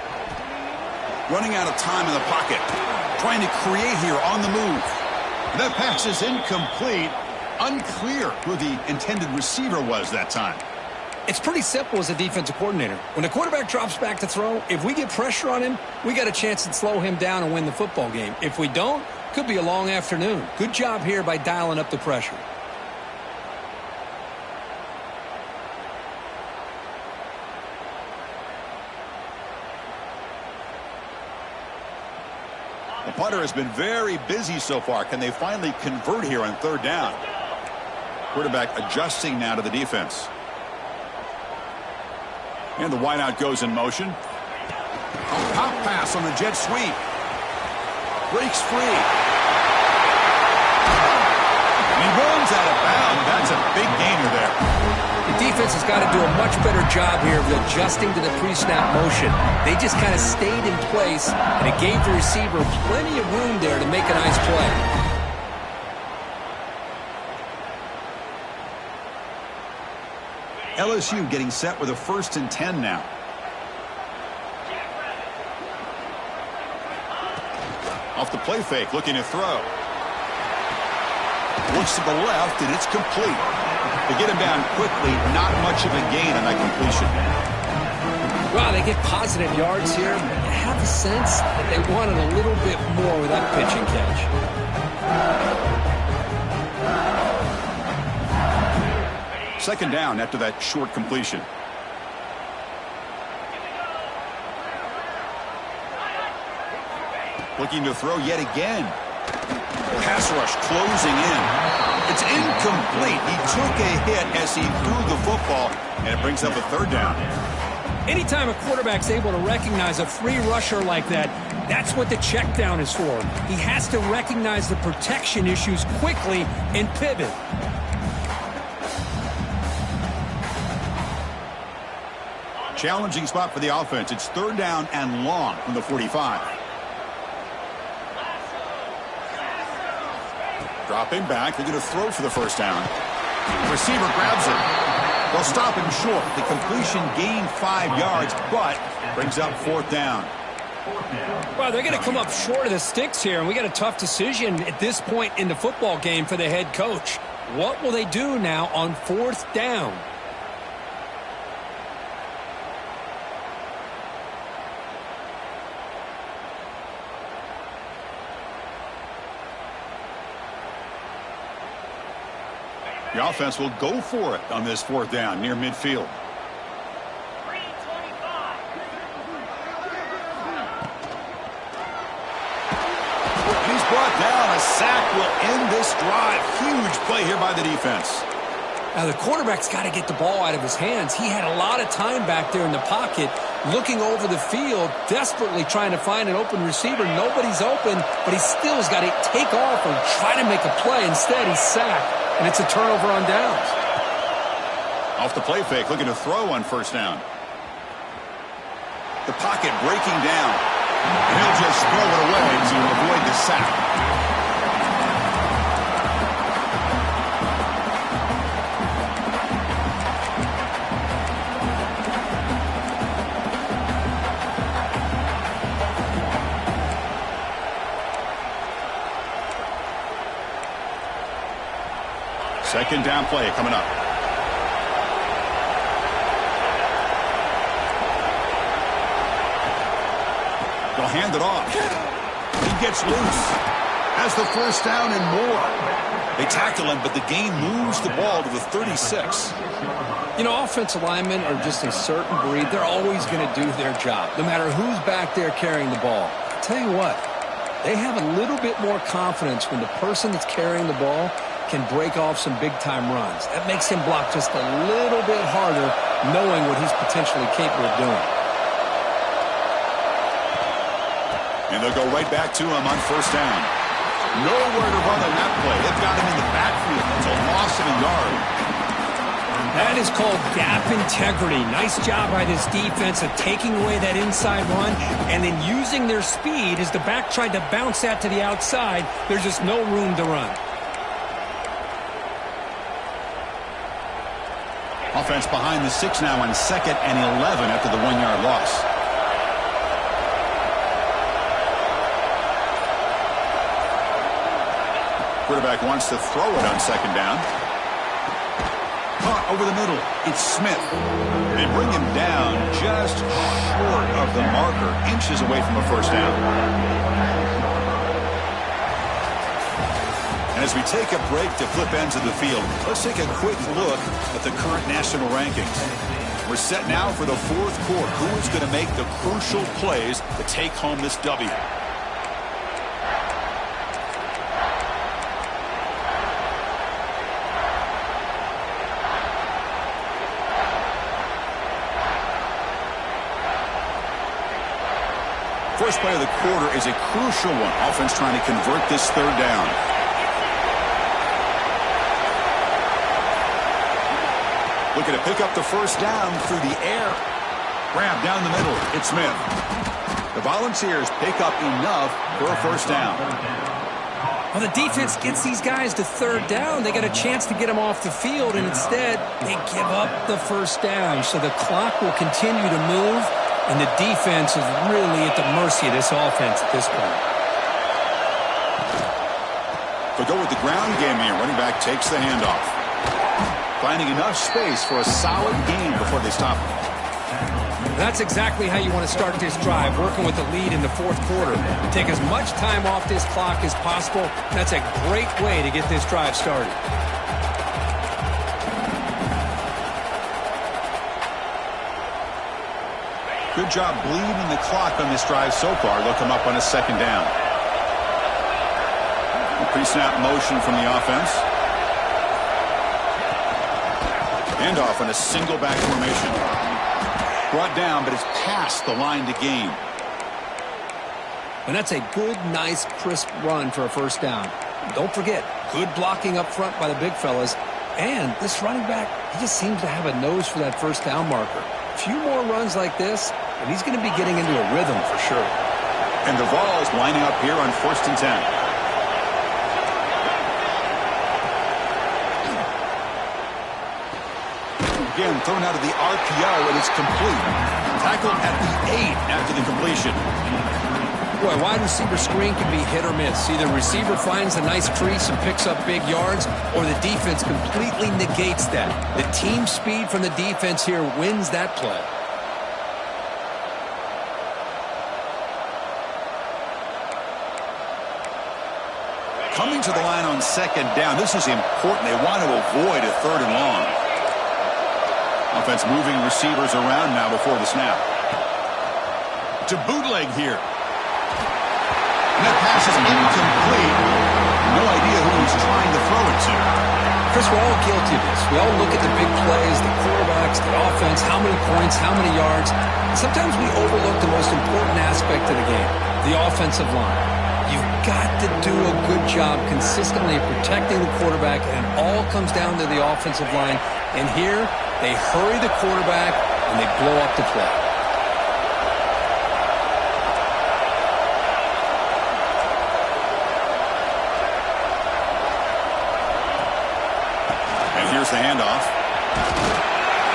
Running out of time in the pocket. Trying to create here on the move. That pass is incomplete. Unclear who the intended receiver was that time. It's pretty simple as a defensive coordinator. When the quarterback drops back to throw, if we get pressure on him, we got a chance to slow him down and win the football game. If we don't, could be a long afternoon. Good job here by dialing up the pressure. The punter has been very busy so far. Can they finally convert here on 3rd down? Quarterback adjusting now to the defense. And the wideout goes in motion. A pop pass on the jet sweep. Breaks free. And he runs out of bounds. That's a big gainer there. The defense has got to do a much better job here of adjusting to the pre-snap motion. They just kind of stayed in place, and it gave the receiver plenty of room there to make a nice play. LSU getting set with a 1st and 10 now. Off the play fake, looking to throw. Looks to the left, and it's complete. To get him down quickly, not much of a gain on that completion. Well, they get positive yards here, but you have a sense that they wanted a little bit more with that pitch and catch. Second down after that short completion. Looking to throw yet again. Pass rush closing in. It's incomplete. He took a hit as he threw the football, and it brings up a 3rd down. Anytime a quarterback's able to recognize a free rusher like that, that's what the check down is for. He has to recognize the protection issues quickly and pivot. Challenging spot for the offense. It's 3rd down and long from the 45. Dropping back. They're going to throw for the first down. Receiver grabs it. They'll stop him short. The completion gained 5 yards, but brings up fourth down. Well, they're going to come up short of the sticks here, and we got a tough decision at this point in the football game for the head coach. What will they do now on fourth down? The offense will go for it on this fourth down near midfield. He's brought down. A sack will end this drive. Huge play here by the defense. Now, the quarterback's got to get the ball out of his hands. He had a lot of time back there in the pocket, looking over the field, desperately trying to find an open receiver. Nobody's open, but he still has got to take off and try to make a play. Instead, he's sacked. And it's a turnover on downs. Off the play fake, looking to throw on first down. The pocket breaking down. And he'll just throw it away to avoid the sack. Second down play coming up. They'll hand it off. He gets loose. Has the first down and more. They tackle him, but the gain moves the ball to the 36. You know, offensive linemen are just a certain breed. They're always going to do their job, no matter who's back there carrying the ball. I'll tell you what, they have a little bit more confidence when the person that's carrying the ball can break off some big-time runs. That makes him block just a little bit harder, knowing what he's potentially capable of doing. And they'll go right back to him on first down. Nowhere to run on that play. They've got him in the backfield. It's a loss of a yard. That is called gap integrity. Nice job by this defense of taking away that inside run and then using their speed as the back tried to bounce that to the outside. There's just no room to run. Offense behind the 6 now on 2nd and 11 after the 1-yard loss. Quarterback wants to throw it on 2nd down. Caught over the middle. It's Smith. They bring him down just short of the marker, inches away from a first down. And as we take a break to flip ends of the field, let's take a quick look at the current national rankings. We're set now for the fourth quarter. Who is going to make the crucial plays to take home this W? First play of the quarter is a crucial one. Offense trying to convert this third down. Looking to pick up the first down through the air. Grab down the middle. It's Smith. The Volunteers pick up enough for a first down. Well, the defense gets these guys to third down. They got a chance to get them off the field, and instead they give up the first down. So the clock will continue to move, and the defense is really at the mercy of this offense at this point. They'll go with the ground game here. Running back takes the handoff. Finding enough space for a solid gain before they stop him. That's exactly how you want to start this drive, working with the lead in the fourth quarter. Take as much time off this clock as possible. That's a great way to get this drive started. Good job bleeding the clock on this drive so far. They'll come up on a second down. A pre-snap motion from the offense. Handoff on a single back formation. Brought down, but it's past the line to gain. And that's a good, nice, crisp run for a first down. Don't forget, good blocking up front by the big fellas. And this running back, he just seems to have a nose for that first down marker. A few more runs like this, and he's going to be getting into a rhythm for sure. And the Vols lining up here on 1st and 10. Again, thrown out of the RPO, and it's complete. Tackled at the 8 after the completion. Boy, wide receiver screen can be hit or miss. Either receiver finds a nice crease and picks up big yards, or the defense completely negates that. The team speed from the defense here wins that play. Coming to the line on second down, this is important. They want to avoid a 3rd and long. Offense moving receivers around now before the snap. To bootleg here. And that pass is incomplete. No idea who he's trying to throw it to. Chris, we're all guilty of this. We all look at the big plays, the quarterbacks, the offense, how many points, how many yards. And sometimes we overlook the most important aspect of the game, the offensive line. You've got to do a good job consistently protecting the quarterback, and it all comes down to the offensive line. And here, they hurry the quarterback, and they blow up the play. And here's the handoff.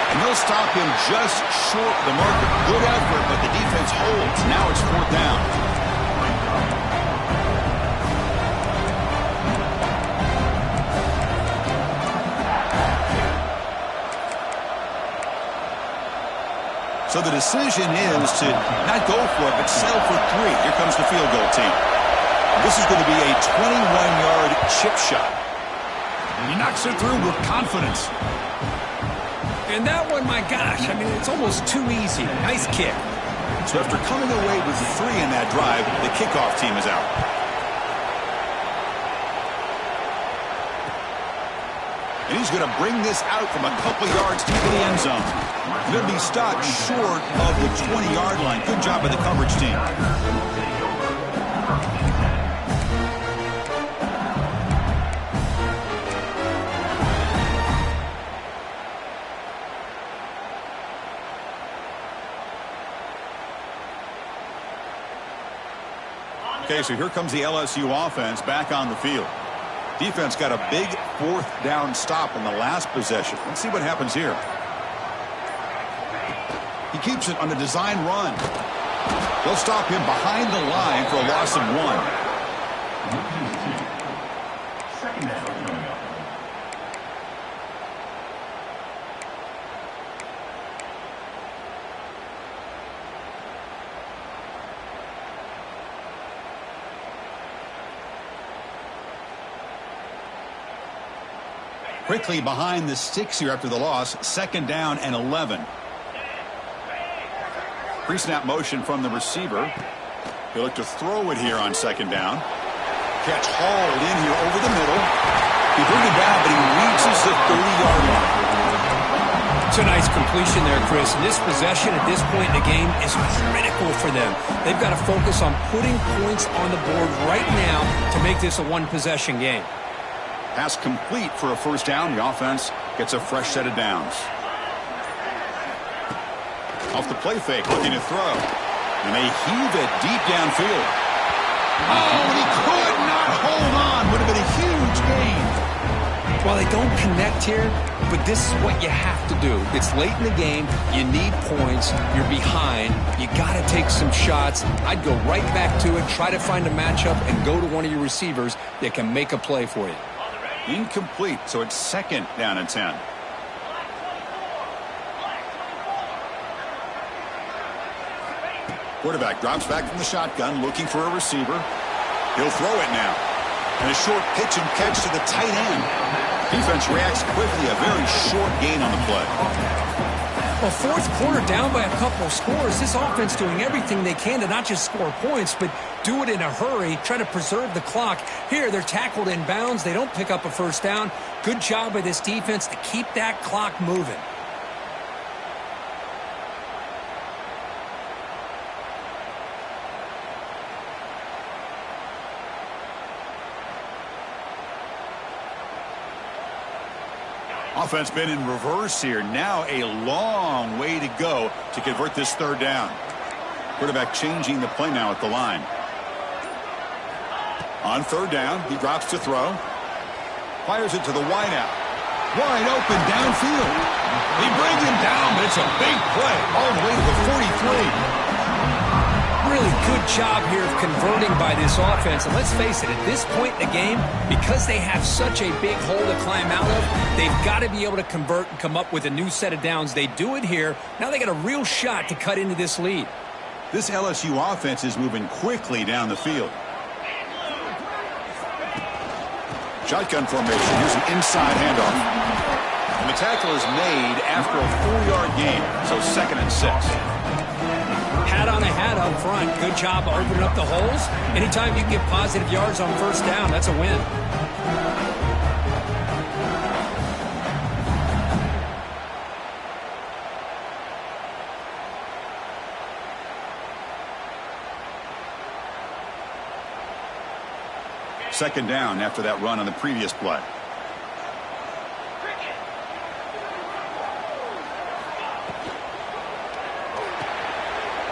And they'll stop him just short the marker. Good effort, but the defense holds. Now it's 4th down. So the decision is to not go for it, but settle for 3. Here comes the field goal team. This is going to be a 21-yard chip shot. And he knocks it through with confidence. And that one, my gosh, I mean, it's almost too easy. Nice kick. So after coming away with 3 in that drive, the kickoff team is out. And he's going to bring this out from a couple yards to the end zone. Going to be stopped short of the 20-yard line. Good job by the coverage team. Okay, so here comes the LSU offense back on the field. Defense got a big 4th down stop in the last possession. Let's see what happens here. He keeps it on the design run. They'll stop him behind the line for a loss of 1. Second down coming up. Quickly behind the 6 here after the loss. 2nd down and 11. Pre-snap motion from the receiver. He'll look to throw it here on 2nd down. Catch hauled in here over the middle. He brings it down, but he reaches the 30-yard line. It's a nice completion there, Chris. And this possession at this point in the game is critical for them. They've got to focus on putting points on the board right now to make this a one-possession game. Pass complete for a 1st down. The offense gets a fresh set of downs. Off the play fake, looking to throw. And they heave it deep downfield. Oh, and he could not hold on. Would have been a huge gain. Well, they don't connect here, but this is what you have to do. It's late in the game. You need points. You're behind. You got to take some shots. I'd go right back to it, try to find a matchup, and go to one of your receivers that can make a play for you. Incomplete, so it's 2nd down and 10. Quarterback drops back from the shotgun, looking for a receiver. He'll throw it now. And a short pitch and catch to the tight end. Defense reacts quickly, a very short gain on the play. Well, 4th quarter down by a couple of scores. This offense doing everything they can to not just score points, but do it in a hurry, try to preserve the clock. Here, they're tackled in bounds. They don't pick up a 1st down. Good job by this defense to keep that clock moving. Offense been in reverse here. Now a long way to go to convert this 3rd down. Quarterback changing the play now at the line. On 3rd down, he drops to throw. Fires it to the wideout. Wide open downfield. He brings him down, but it's a big play all the way to the 43. Really good job here of converting by this offense. And let's face it, at this point in the game, because they have such a big hole to climb out of, they've got to be able to convert and come up with a new set of downs. They do it here. Now they got a real shot to cut into this lead. This LSU offense is moving quickly down the field. Shotgun formation. Here's an inside handoff. And the tackle is made after a 4-yard gain, so 2nd and 6. Hat on a hat up front. Good job of opening up the holes. Anytime you get positive yards on first down, that's a win. Second down after that run on the previous play.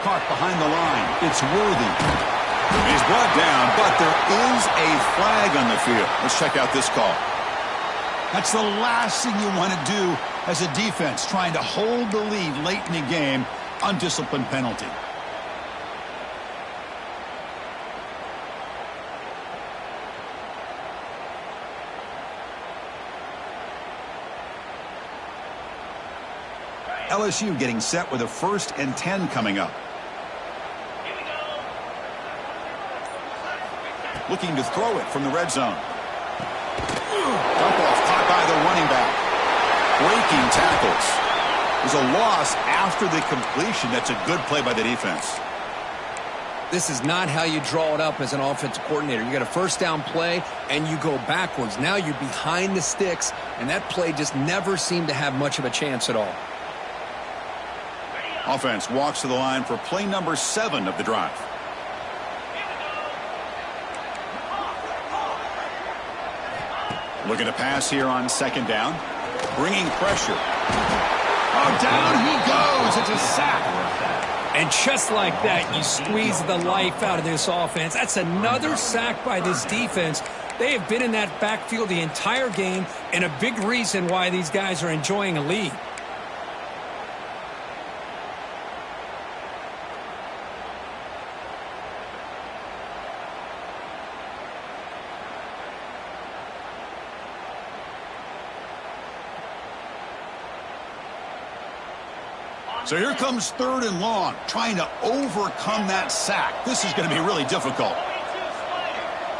Caught behind the line. It's Worthy. He's brought down, but there is a flag on the field. Let's check out this call. That's the last thing you want to do as a defense, trying to hold the lead late in the game. Undisciplined penalty. LSU getting set with a 1st and 10 coming up. Looking to throw it from the red zone. Dump off caught by the running back. Breaking tackles. There's a loss after the completion. That's a good play by the defense. This is not how you draw it up as an offensive coordinator. You got a first down play, and you go backwards. Now you're behind the sticks, and that play just never seemed to have much of a chance at all. Offense walks to the line for play number 7 of the drive. Looking to pass here on 2nd down. Bringing pressure. Oh, down he goes. It's a sack. And just like that, you squeeze the life out of this offense. That's another sack by this defense. They have been in that backfield the entire game, and a big reason why these guys are enjoying a lead. So here comes 3rd and long, trying to overcome that sack. This is going to be really difficult.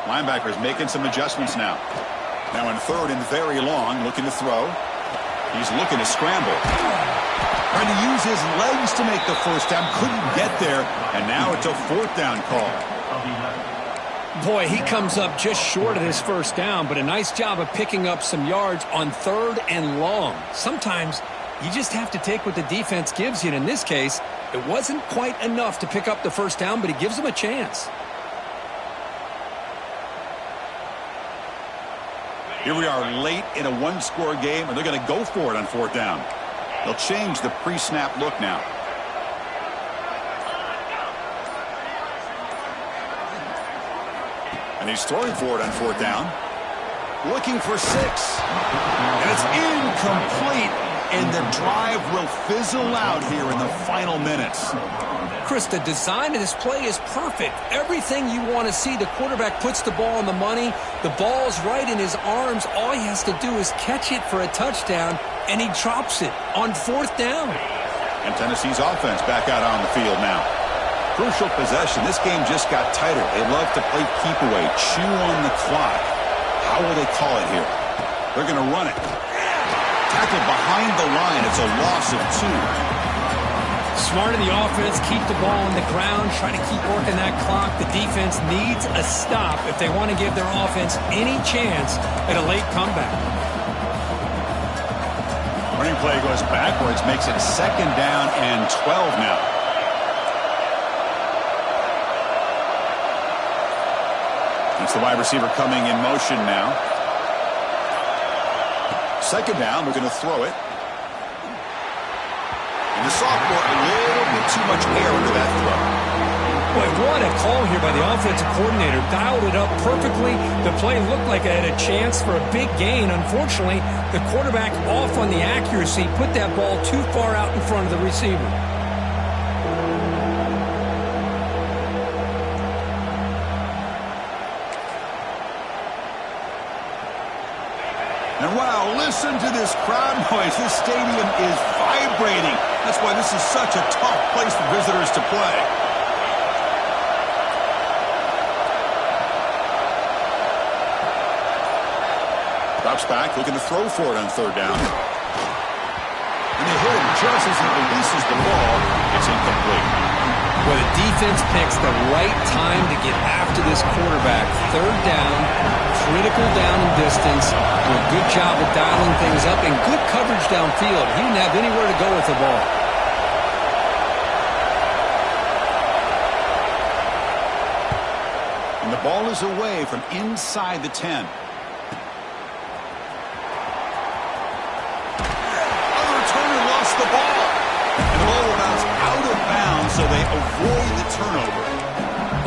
Linebackers making some adjustments now. Now in 3rd and very long, looking to throw. He's looking to scramble. Trying to use his legs to make the first down. Couldn't get there, and now it's a 4th down call. Boy, he comes up just short of his first down, but a nice job of picking up some yards on 3rd and long. Sometimes you just have to take what the defense gives you. And in this case, it wasn't quite enough to pick up the first down, but it gives them a chance. Here we are late in a 1-score game, and they're going to go for it on 4th down. They'll change the pre-snap look now. And he's throwing for it on 4th down. Looking for 6. And it's incomplete. And the drive will fizzle out here in the final minutes. Chris, the design of this play is perfect. Everything you want to see. The quarterback puts the ball on the money. The ball's right in his arms. All he has to do is catch it for a touchdown, and he drops it on 4th down. And Tennessee's offense back out on the field now. Crucial possession. This game just got tighter. They love to play keep away, chew on the clock. How will they call it here? They're going to run it. Tackle behind the line. It's a loss of 2. Smart in the offense, keep the ball on the ground, try to keep working that clock. The defense needs a stop if they want to give their offense any chance at a late comeback. Running play goes backwards, makes it 2nd down and 12 now. That's the wide receiver coming in motion now. 2nd down, we're going to throw it. And the sophomore, a little bit too much air under that throw. Boy, what a call here by the offensive coordinator. Dialed it up perfectly. The play looked like it had a chance for a big gain. Unfortunately, the quarterback off on the accuracy, put that ball too far out in front of the receiver. And wow, listen to this crowd noise. This stadium is vibrating. That's why this is such a tough place for visitors to play. Drops back, looking to throw for it on third down. And they hit him just as he releases the ball. It's incomplete. Well, the defense picks the right time to get after this quarterback. Third down, critical down and distance. Do a good job of dialing things up and good coverage downfield. He didn't have anywhere to go with the ball. And the ball is away from inside the 10. Other returner lost the ball. And the ball will bounce out of bounds, so they avoid the turnover.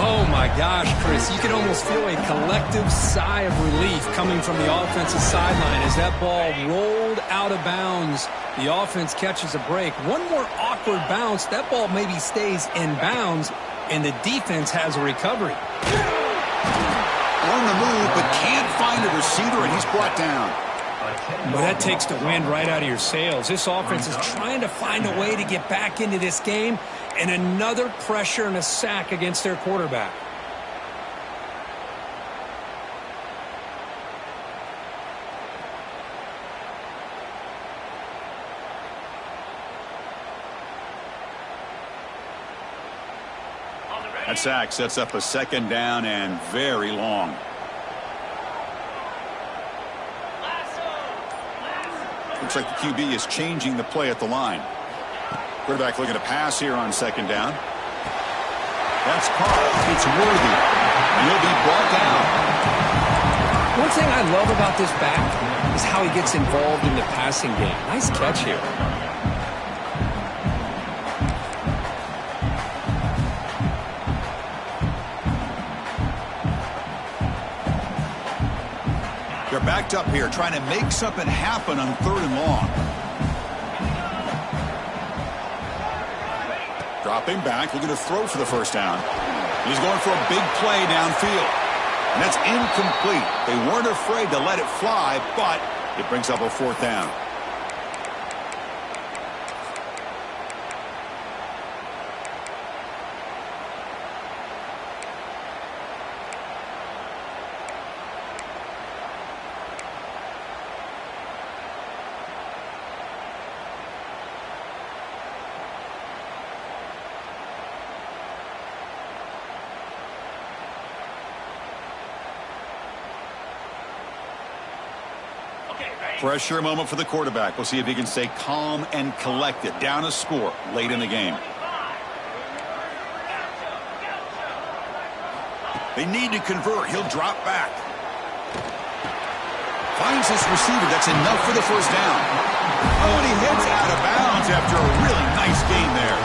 Oh, my gosh, Chris. You can almost feel a collective sigh of relief coming from the offensive sideline as that ball rolled out of bounds. The offense catches a break. One more awkward bounce. That ball maybe stays in bounds, and the defense has a recovery. On the move, but can't find a receiver, and he's brought down. Well, that takes the wind right out of your sails. This offense is trying to find a way to get back into this game, and another pressure and a sack against their quarterback. That sack sets up a second down and very long. Looks like the QB is changing the play at the line. Quarterback looking to pass here on second down. That's caught. It's worthy. And he'll be brought down. One thing I love about this back is how he gets involved in the passing game. Nice catch here. They're backed up here trying to make something happen on third and long. Dropping back, looking to throw for the first down. He's going for a big play downfield. And that's incomplete. They weren't afraid to let it fly, but it brings up a fourth down. Pressure moment for the quarterback. We'll see if he can stay calm and collected. Down a score late in the game. They need to convert. He'll drop back. Finds his receiver. That's enough for the first down. Oh, and he heads out of bounds after a really nice gain there.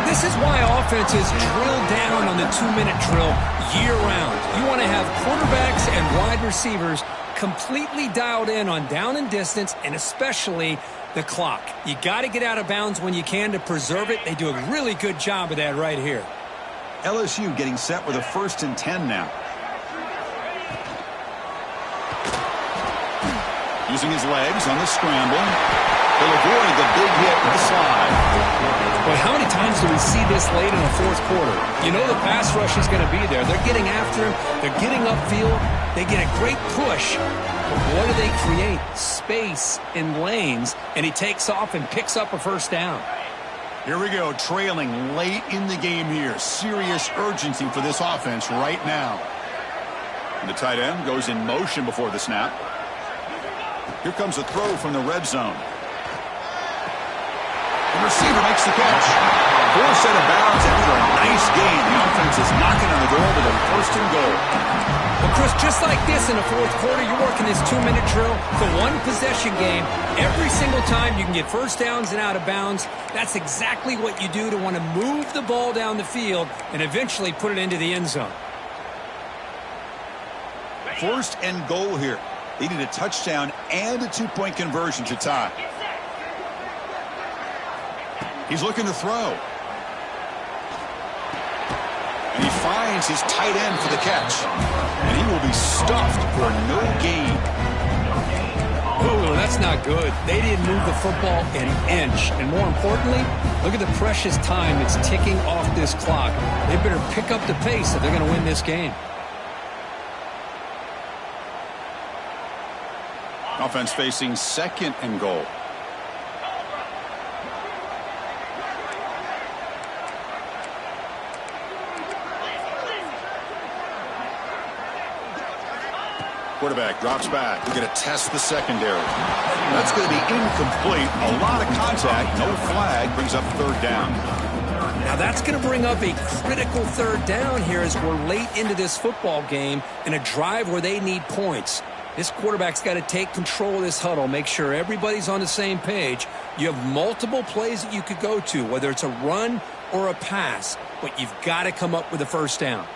This is why offenses drill down on the 2-minute drill year-round. You want to have quarterbacks and wide receivers completely dialed in on down and distance, and especially the clock. You got to get out of bounds when you can to preserve it. They do a really good job of that right here. LSU getting set with a 1st and 10 now. Using his legs on the scramble. He'll avoid the big hit with the slide. Boy, how many times do we see this late in the fourth quarter? You know the pass rush is going to be there. They're getting after him. They're getting upfield. They get a great push. But what do they create? Space in lanes. And he takes off and picks up a first down. Here we go, trailing late in the game here. Serious urgency for this offense right now. And the tight end goes in motion before the snap. Here comes a throw from the red zone. The receiver makes the catch. Forced out of bounds after a nice gain. The offense is knocking on the door with a 1st and goal. Well, Chris, just Just like this in the fourth quarter, you're working this 2-minute drill. It's a one-possession game. Every single time you can get first downs and out of bounds. That's exactly what you do to want to move the ball down the field and eventually put it into the end zone. First and goal here. They need a touchdown and a two-point conversion to tie. He's looking to throw. And he finds his tight end for the catch. And he will be stuffed for no gain. Oh, that's not good. They didn't move the football an inch. And more importantly, look at the precious time that's ticking off this clock. They better pick up the pace if they're going to win this game. Offense facing second and goal. Quarterback drops back. We're going to test the secondary. That's going to be incomplete. A lot of contact. No flag. Brings up third down. Now that's going to bring up a critical third down here as we're late into this football game in a drive where they need points. This quarterback's got to take control of this huddle, make sure everybody's on the same page. You have multiple plays that you could go to, whether it's a run or a pass, but you've got to come up with a first down.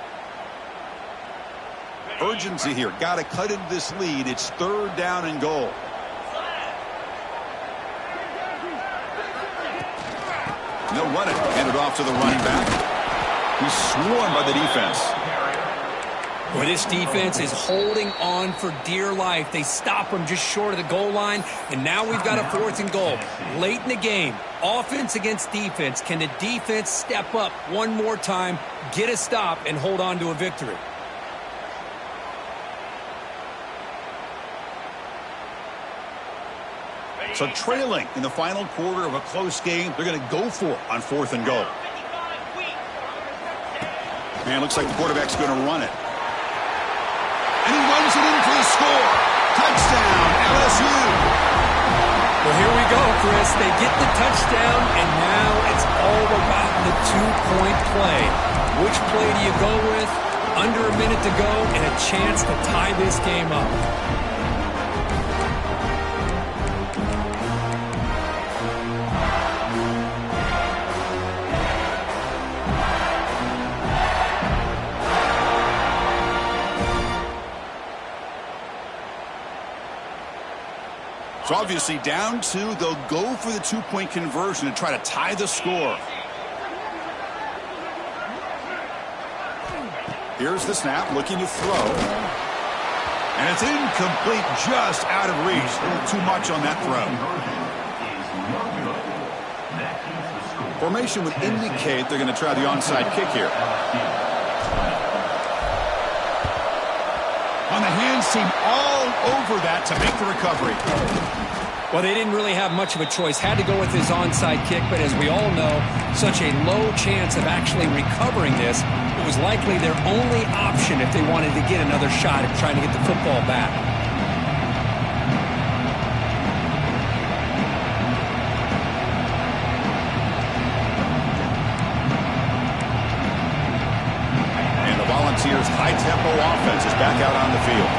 Urgency here. Got to cut into this lead. It's third down and goal. No running. Handed off to the running back. He's swarmed by the defense. Well, this defense is holding on for dear life. They stop him just short of the goal line, and now we've got a fourth and goal. Late in the game, offense against defense. Can the defense step up one more time, get a stop, and hold on to a victory? So trailing in the final quarter of a close game, they're going to go for it on fourth and goal. And looks like the quarterback's going to run it. And he runs it in for the score. Touchdown, LSU. Well, here we go, Chris. They get the touchdown, and now it's all about the two-point play. Which play do you go with? Under a minute to go and a chance to tie this game up. So obviously down two, they'll go for the two-point conversion to try to tie the score. Here's the snap, looking to throw. And it's incomplete, just out of reach. A little too much on that throw. Formation would indicate they're going to try the onside kick here. On the hands team all over that to make the recovery. Well, they didn't really have much of a choice. Had to go with his onside kick, but as we all know, such a low chance of actually recovering this. It was likely their only option if they wanted to get another shot at trying to get the football back. And the Volunteers' high-tempo offense is back out on the field.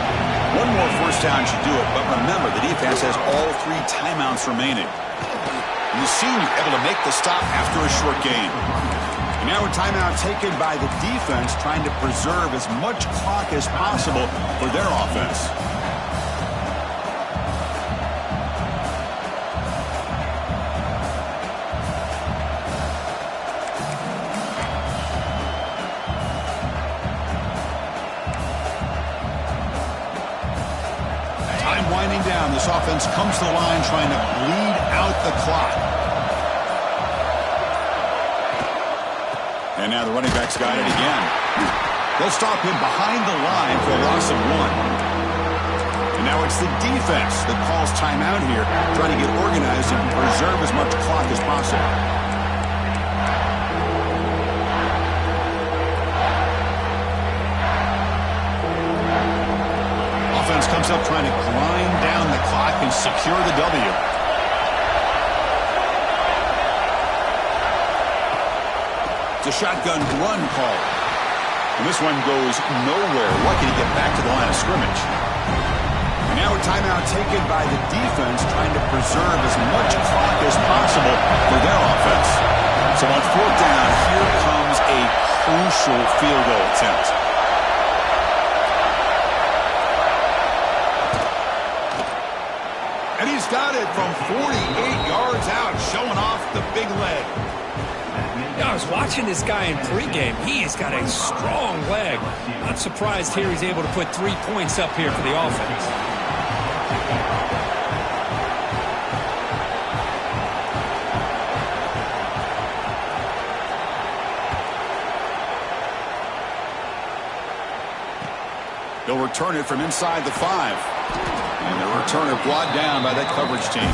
One more first down should do it, but remember, the defense has all three timeouts remaining. And the senior able to make the stop after a short gain. And now a timeout taken by the defense, trying to preserve as much clock as possible for their offense. Winding down, this offense comes to the line trying to bleed out the clock. And now the running back's got it again. They'll stop him behind the line for a loss of 1. And now it's the defense that calls timeout here, trying to get organized and preserve as much clock as possible. Offense comes up trying to grind down the clock and secure the W. It's a shotgun run call. And this one goes nowhere. Lucky to get back to the line of scrimmage. And now a timeout taken by the defense, trying to preserve as much clock as possible for their offense. So on fourth down, here comes a crucial field goal attempt. And he's got it from 48 yards out, showing off the big leg. I was watching this guy in pregame. He has got a strong leg. Not surprised here he's able to put 3 points up here for the offense. They'll return it from inside the 5. And the returner brought down by that coverage team.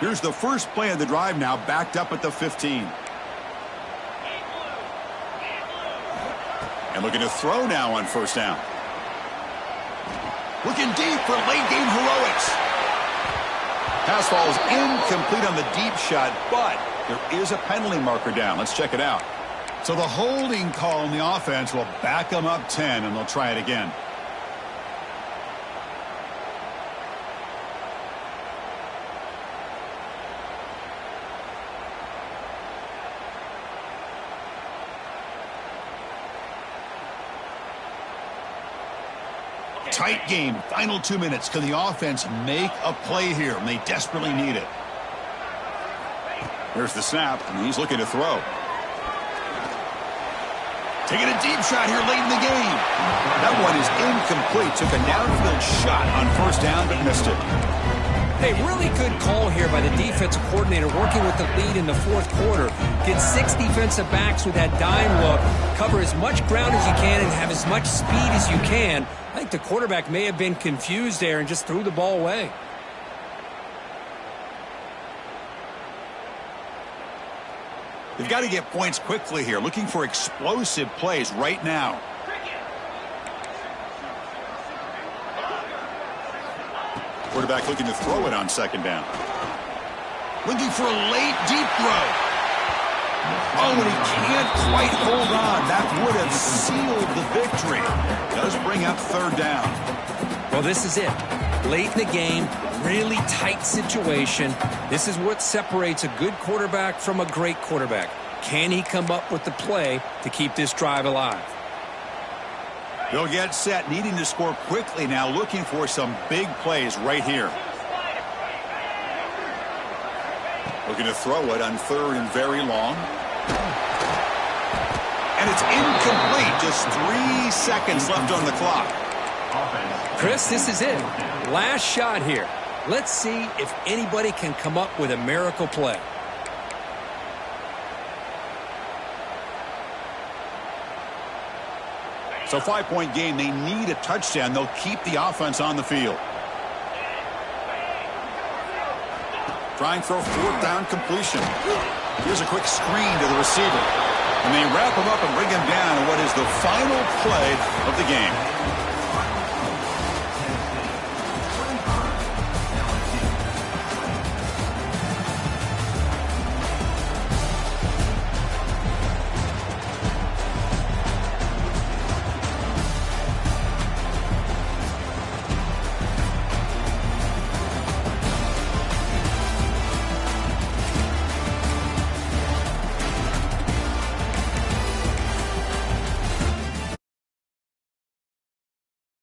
Here's the first play of the drive now, backed up at the 15. And looking to throw now on first down. Looking deep for late game heroics. Pass falls incomplete on the deep shot, but there is a penalty marker down. Let's check it out. So the holding call on the offense will back them up 10, and they'll try it again. Tight game. Final 2 minutes. Can the offense make a play here? And they desperately need it. Here's the snap, and he's looking to throw. Taking a deep shot here late in the game. That one is incomplete. Took a downfield shot on first down, but missed it. A really good call here by the defensive coordinator, working with the lead in the fourth quarter. Get 6 defensive backs with that dime look. Cover as much ground as you can and have as much speed as you can. I think the quarterback may have been confused there and just threw the ball away. They've got to get points quickly here. Looking for explosive plays right now. Quarterback looking to throw it on second down. Looking for a late deep throw. Oh, and he can't quite hold on. That would have sealed the victory. Does bring up third down. Well, this is it. Late in the game, really tight situation. This is what separates a good quarterback from a great quarterback. Can he come up with the play to keep this drive alive? They'll get set, needing to score quickly now, looking for some big plays right here. Looking to throw it on third and very long. And it's incomplete. Just 3 seconds left on the clock. Chris, this is it. Last shot here. Let's see if anybody can come up with a miracle play. So 5-point game. They need a touchdown. They'll keep the offense on the field. Trying for a fourth down completion. Here's a quick screen to the receiver. And they wrap him up and bring him down in what is the final play of the game.